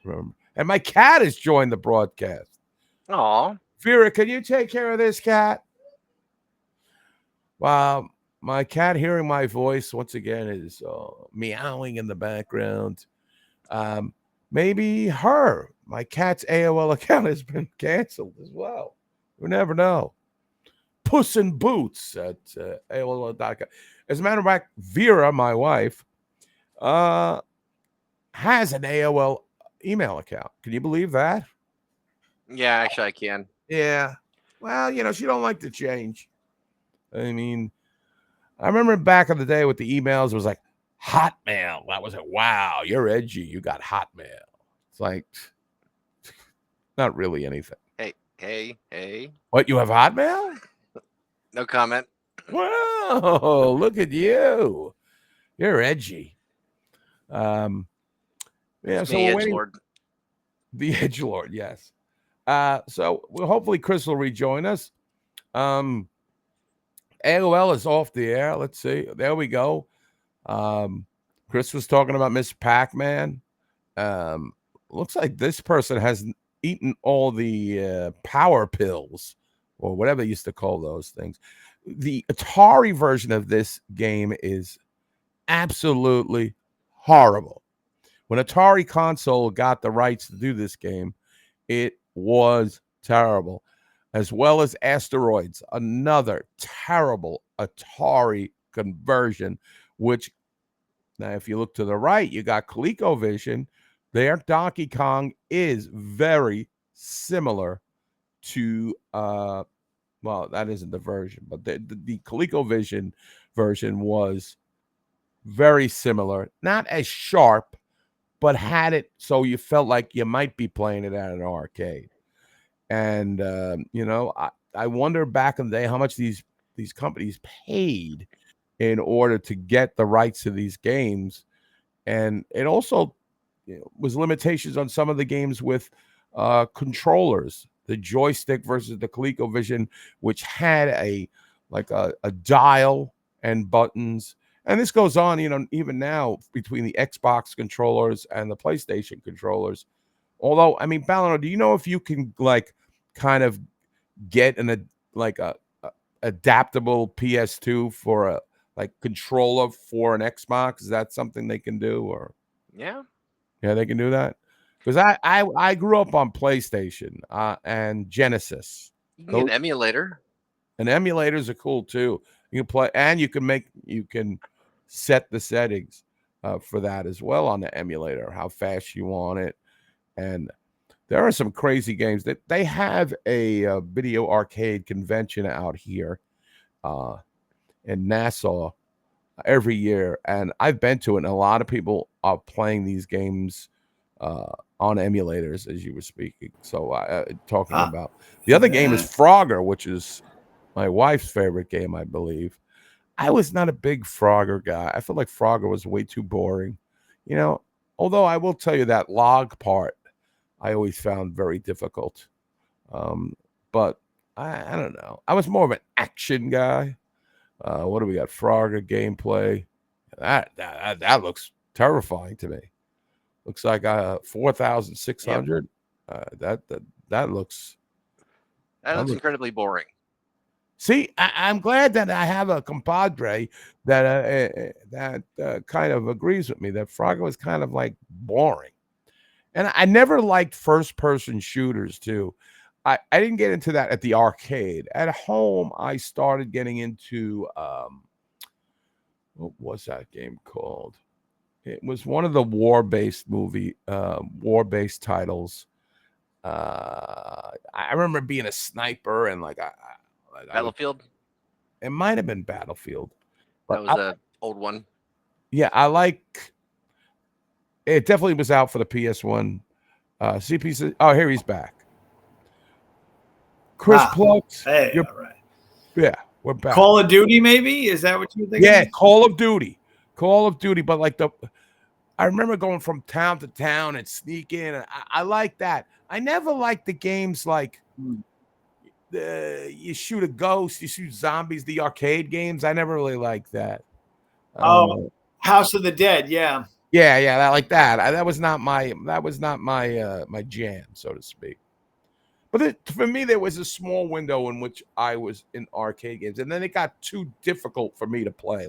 remember. And my cat has joined the broadcast. Aw. Vera, can you take care of this cat? Wow, my cat hearing my voice once again is meowing in the background. Maybe my cat's AOL account has been canceled as well. We never know. Puss in Boots at AOL.com. As a matter of fact, Vera, my wife, has an AOL email account. Can you believe that? Yeah, actually, I can. Yeah. Well, she don't like to change. I mean, I remember back in the day with the emails, it was like Hotmail. That was it. Wow, you're edgy. You got Hotmail. It's like not really anything. Hey. What, you have Hotmail? No comment. Whoa, look at you. You're edgy. Yeah, It's so me, we're waiting. edgelord. The edgelord, yes. So hopefully Chris will rejoin us. AOL is off the air. Let's see. There we go. Chris was talking about Miss Pac-Man. Looks like this person has eaten all the power pills or whatever they used to call those things. The Atari version of this game is absolutely horrible. When Atari console got the rights to do this game, it was terrible. As well as Asteroids, another terrible Atari conversion, which now if you look to the right, you got ColecoVision. Their Donkey Kong is very similar to well, that isn't the version, but the ColecoVision version was very similar, not as sharp, but had it so you felt like you might be playing it at an arcade. And I wonder back in the day how much these companies paid in order to get the rights to these games, and it also was limitations on some of the games with controllers, the joystick versus the ColecoVision, which had a dial and buttons. And this goes on, even now between the Xbox controllers and the PlayStation controllers. Although, I mean, Ballino, do you know if you can kind of get a adaptable PS2 for a controller for an Xbox? Is that something they can do? Or Yeah, they can do that. Because I grew up on PlayStation and Genesis. you can get an emulator. And emulators are cool too. You can play, and you can set the settings for that as well on the emulator, how fast you want it. And there are some crazy games that they have a video arcade convention out here in Nassau every year, and I've been to it. And a lot of people are playing these games on emulators, as you were speaking. So talking about the other game is Frogger, which is my wife's favorite game, I believe. I was not a big Frogger guy. I felt like Frogger was way too boring, although I will tell you that log part I always found very difficult. But I don't know. I was more of an action guy. What do we got? Frogger gameplay. That looks terrifying to me. Looks like 4,600. Yep. That looks incredibly boring. See, I'm glad that I have a compadre that kind of agrees with me that Frogger was kind of boring. And I never liked first-person shooters, too. I didn't get into that at the arcade. At home, I started getting into, what was that game called? It was one of the war-based titles. I remember being a sniper and Battlefield? It might have been Battlefield. That was an old one. Yeah, it definitely was out for the PS1. CPC. Oh, here he's back. Chris Plugs. Hey, all right. Yeah, we're back. Call of Duty, maybe? Is that what you're thinking? Yeah, Call of Duty. But I remember going from town to town and sneaking. And I like that. I never liked the games you shoot a ghost, you shoot zombies, the arcade games. I never really liked that. House of the Dead, yeah. Yeah, that was not my my jam, so to speak. But for me, there was a small window in which I was in arcade games, and then it got too difficult for me to play.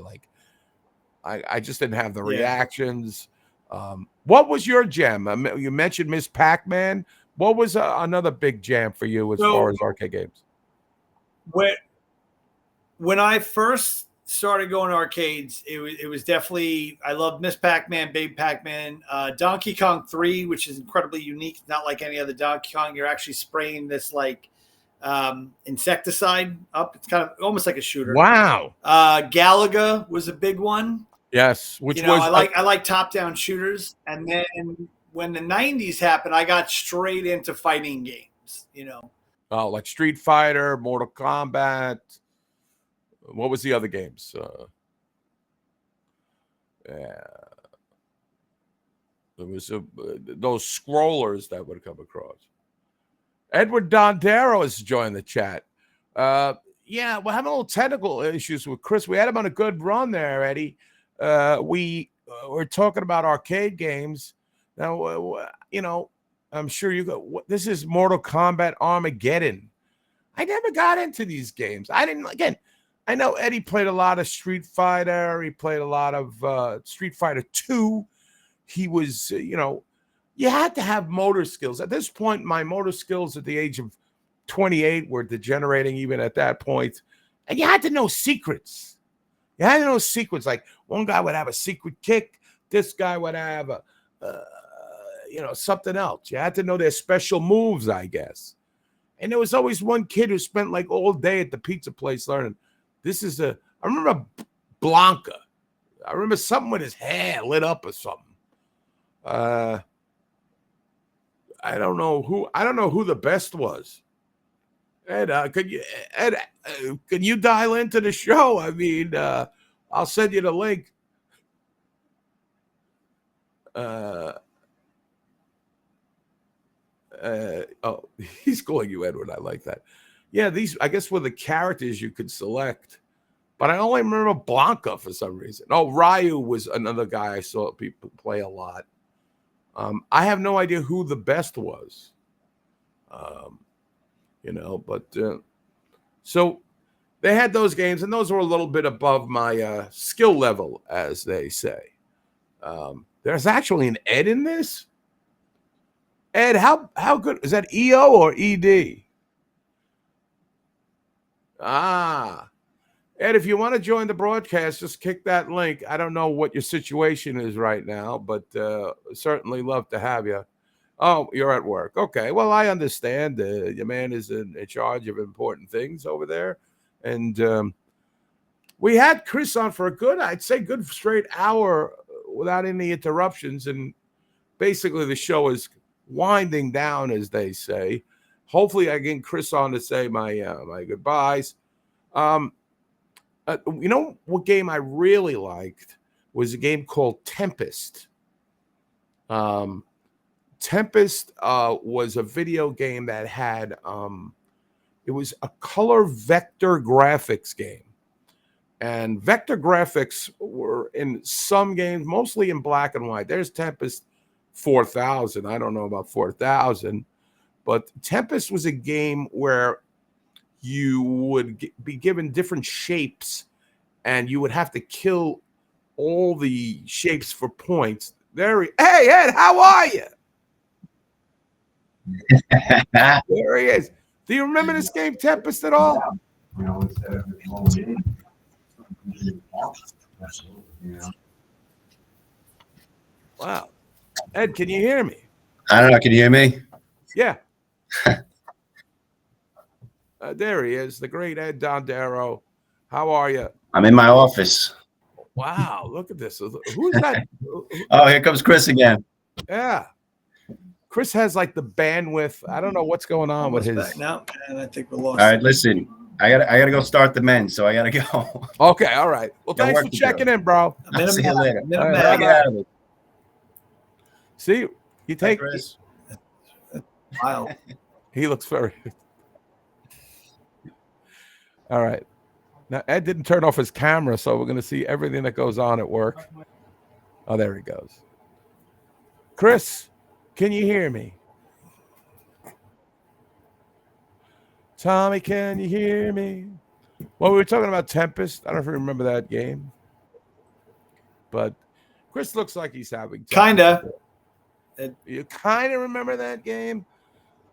I just didn't have the reactions. What was your jam? You mentioned Miss Pac-Man. What was another big jam for you as far as arcade games? when I first started going to arcades, it was definitely, I loved Miss Pac-Man, Baby Pac-Man, Donkey Kong 3, which is incredibly unique. Not like any other Donkey Kong. You're actually spraying this like insecticide up. It's kind of almost like a shooter. Wow. Galaga was a big one. Yes, which You know, was I like top-down shooters. And then when the 90s happened, I got straight into fighting games, you know. oh, like Street Fighter, Mortal Kombat. What was the other games? Yeah. There was those scrollers that would come across. Edward Dondero has joined the chat. Yeah, we're having a little technical issues with Chris. We had him on a good run there, Eddie. We were talking about arcade games. Now, you know, I'm sure you go. This is Mortal Kombat Armageddon. I never got into these games. I didn't. Again, I know Eddie played a lot of Street Fighter. He played a lot of Street Fighter 2. He was, you know, you had to have motor skills. At this point, my motor skills at the age of 28 were degenerating even at that point. And you had to know secrets. You had to know secrets. Like one guy would have a secret kick. This guy would have you know, something else. You had to know their special moves, I guess. And there was always one kid who spent like all day at the pizza place learning. I remember Blanca. I remember something with his hair lit up or something. I don't know who the best was. Ed, can you dial into the show? I mean, I'll send you the link. Oh, he's calling you Edward. I like that. Yeah, these I guess were the characters you could select, but I only remember Blanca for some reason. Oh, Ryu was another guy I saw people play a lot. I have no idea who the best was. You know, but so they had those games, and those were a little bit above my skill level, as they say. There's actually an Ed in this. Ed, how good is that? EO or ED? Ah, Ed, if you want to join the broadcast, just click that link. I don't know what your situation is right now, but certainly love to have you. Oh, you're at work. Okay. Well, I understand. Your man is in charge of important things over there. And we had Chris on for a good, I'd say, good straight hour without any interruptions. And basically the show is winding down, as they say. Hopefully I get Chris on to say my goodbyes. You know what game I really liked was a game called Tempest. Tempest was a video game that had it was a color vector graphics game. And vector graphics were in some games, mostly in black and white. There's Tempest 4000. I don't know about 4000, but Tempest was a game where you would be given different shapes and you would have to kill all the shapes for points. Hey, Ed, how are you? There he is. Do you remember this game, Tempest, at all? Wow. Ed, can you hear me? I don't know. Can you hear me? Yeah. There he is, the great Ed Dondero. How are you? I'm in my office. Wow, look at this. Who's that? Oh, here comes Chris again. Yeah. Chris has like the bandwidth. I don't know what's going on with his. Back now, and I think we're lost. All right, listen. I gotta go start the men, so I gotta go. Okay, all right. Well, thanks for checking in, bro. I'll see you later. Right, Get out of it. See, you take. Chris. Wow. He looks very. All right. Now Ed didn't turn off his camera, so we're going to see everything that goes on at work. Oh, there he goes. Chris, can you hear me? Tommy, can you hear me? Well, we were talking about Tempest. I don't know if you remember that game, but Chris looks like he's having Kinda. You kind of remember that game?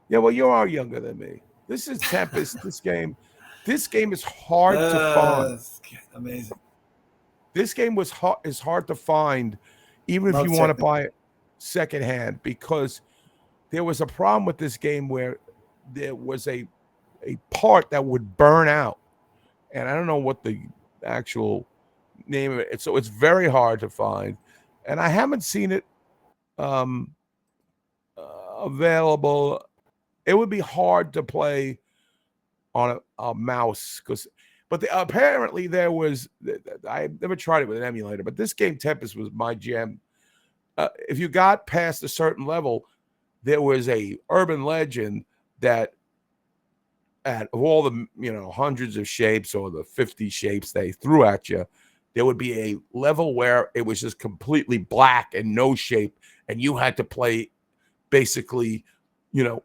Yeah, well, you are younger than me. This is Tempest. This game. This game is hard to find. Amazing. This game is hard to find, even if Love you want to second. buy it secondhand, because there was a problem with this game where there was a part that would burn out, and I don't know what the actual name of it. So it's very hard to find, and I haven't seen it available. It would be hard to play on a mouse but apparently there was. I never tried it with an emulator, but this game Tempest was my jam. If you got past a certain level, there was a urban legend that of all the hundreds of shapes or the 50 shapes they threw at you, there would be a level where it was just completely black and no shape, and you had to play basically,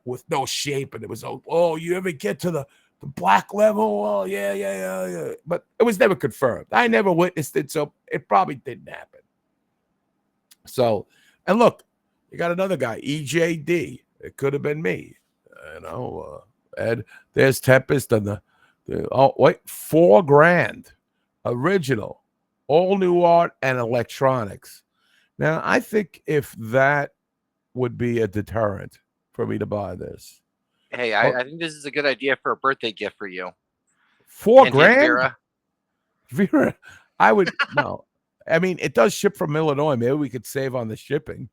with no shape. And it was, oh, you ever get to the black level? Oh, yeah. But it was never confirmed. I never witnessed it, so it probably didn't happen. So, and look, you got another guy, EJD. It could have been me, Ed. There's Tempest and the $4,000 original, all new art and electronics. Now, I think if that would be a deterrent for me to buy this. Hey, I think this is a good idea for a birthday gift for you. $4,000? Vera, I would no. I mean, it does ship from Illinois. Maybe we could save on the shipping.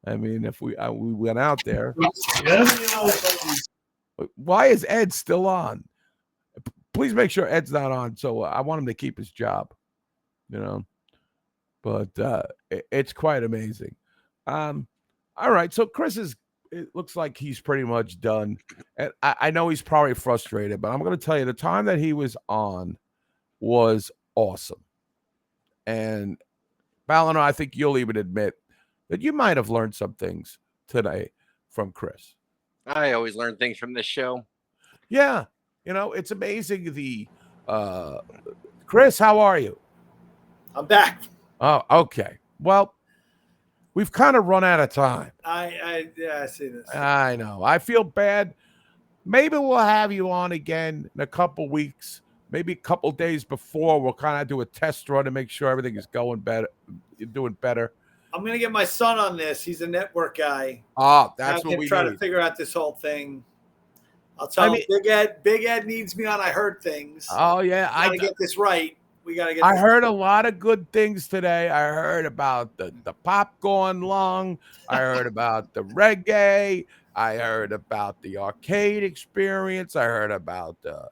I mean, if we went out there. Why is Ed still on? Please make sure Ed's not on. So I want him to keep his job. But it's quite amazing. All right. So it looks like he's pretty much done. And I know he's probably frustrated, but I'm going to tell you the time that he was on was awesome. And Balano, I think you'll even admit that you might have learned some things today from Chris. I always learn things from this show. Yeah. It's amazing. Chris, how are you? I'm back. Oh, okay. Well, we've kind of run out of time. I see this. I know. I feel bad. Maybe we'll have you on again in a couple weeks, maybe a couple days before. We'll kind of do a test run to make sure everything is going better. You're doing better. I'm going to get my son on this. He's a network guy. Oh, that's what we try need. to figure out this whole thing. I'll tell him, Big Ed needs me on. I heard things. Oh, yeah. I got to get this right. We got to get I heard a lot of good things today. I heard about the popcorn lung. I heard about the reggae. I heard about the arcade experience. I heard about the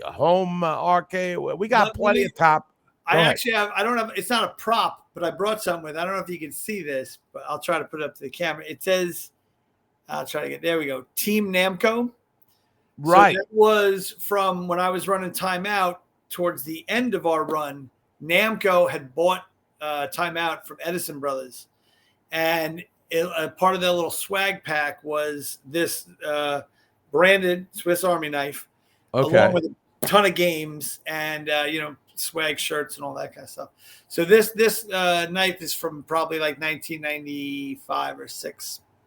home arcade. We got plenty of top. I actually have, I don't have, it's not a prop, but I brought something with. I don't know if you can see this, but I'll try to put it up to the camera. It says, I'll try to get, there we go. Team Namco. Right. So that was from when I was running Timeout towards the end of our run. Namco had bought Timeout from Edison Brothers. And part of their little swag pack was this branded Swiss Army knife, along with a ton of games and, swag shirts and all that kind of stuff. So this knife is from probably like 1995 or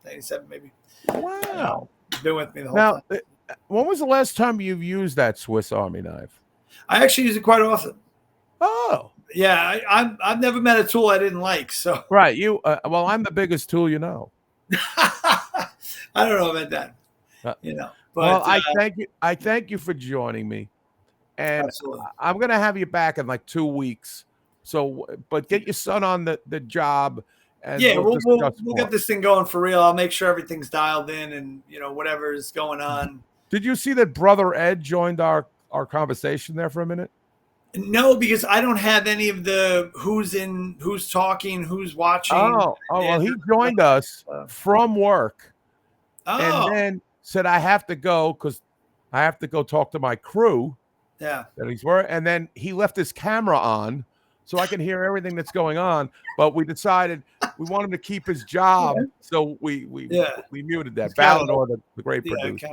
97 maybe. Wow. Been with me the whole time. When was the last time you've used that Swiss Army knife? I actually use it quite often. Oh. Yeah, I've never met a tool I didn't like. So right, you. Well, I'm the biggest tool you know. I don't know about that. But well, I thank you for joining me, and absolutely. I'm gonna have you back in like 2 weeks. So, but get your son on the job. And yeah, we'll get this thing going for real. I'll make sure everything's dialed in, and whatever is going on. Did you see that Brother Ed joined our conversation there for a minute? No, because I don't have any of the who's talking, who's watching. Oh, well, he joined us from work, and then said, I have to go because I have to go talk to my crew. Yeah. That he's working. And then he left his camera on so I can hear everything that's going on. But we decided we want him to keep his job. Yeah. So we muted that. Valinor, the great producer.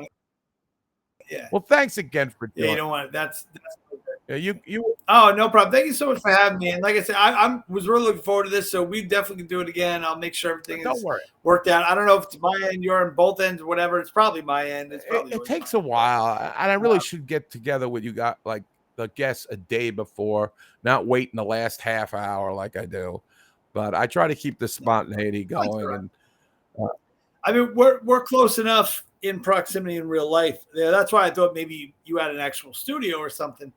Yeah. Well, thanks again for doing it. You don't want it. That's good. Yeah, you. Oh, no problem. Thank you so much for having me. And like I said, I was really looking forward to this. So we definitely can do it again. I'll make sure everything Don't is worry. worked out. I don't know if it's my end, your end, both ends, whatever. It's probably my end. It's probably It yours. takes a while, and I really should get together with you guys, like the guests, a day before, not waiting the last half hour like I do. But I try to keep the spontaneity going, and I mean, we're close enough in proximity in real life. Yeah, that's why I thought maybe you had an actual studio or something.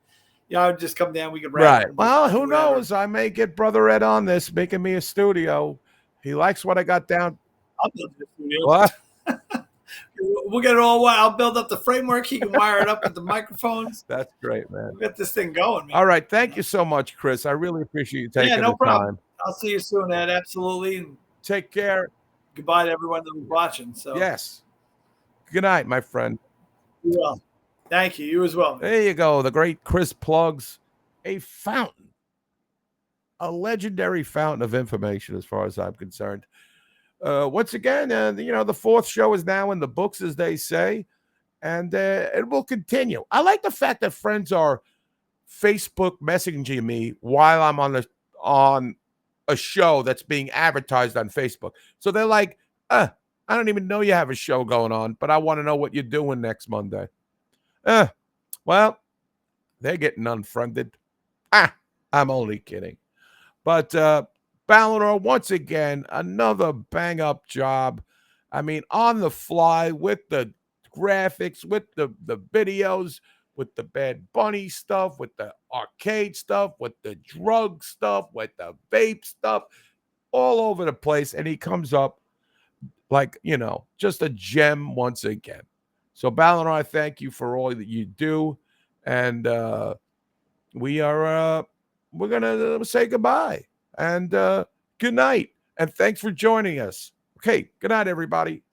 Yeah, I'd just come down. We could right. and Well, just do who whatever. knows? I may get Brother Ed on this, making me a studio. He likes what I got down. I'll build the studio. What? We'll get it all. I'll build up the framework. He can wire it up with the microphones. That's great, man. We'll get this thing going, man. All right. Thank you so much, Chris. I really appreciate you taking no the problem. time. I'll see you soon, Ed. Absolutely. And Take care. goodbye to everyone that was watching. So Yes. Good night, my friend. You well. Thank you. You as well. Man. There you go. The great Chris Plugs, a fountain, a legendary fountain of information, as far as I'm concerned. Once again, the fourth show is now in the books, as they say, and it will continue. I like the fact that friends are Facebook messaging me while I'm on a show that's being advertised on Facebook. So they're like, I don't even know you have a show going on, but I want to know what you're doing next Monday. Well, they're getting unfriended. I'm only kidding. But Ballinor, once again, another bang-up job. I mean, on the fly with the graphics, with the videos, with the Bad Bunny stuff, with the arcade stuff, with the drug stuff, with the vape stuff, all over the place. And he comes up like, just a gem once again. So, Ballinor, I thank you for all that you do. And we're going to say goodbye. And good night. And thanks for joining us. Okay. Good night, everybody.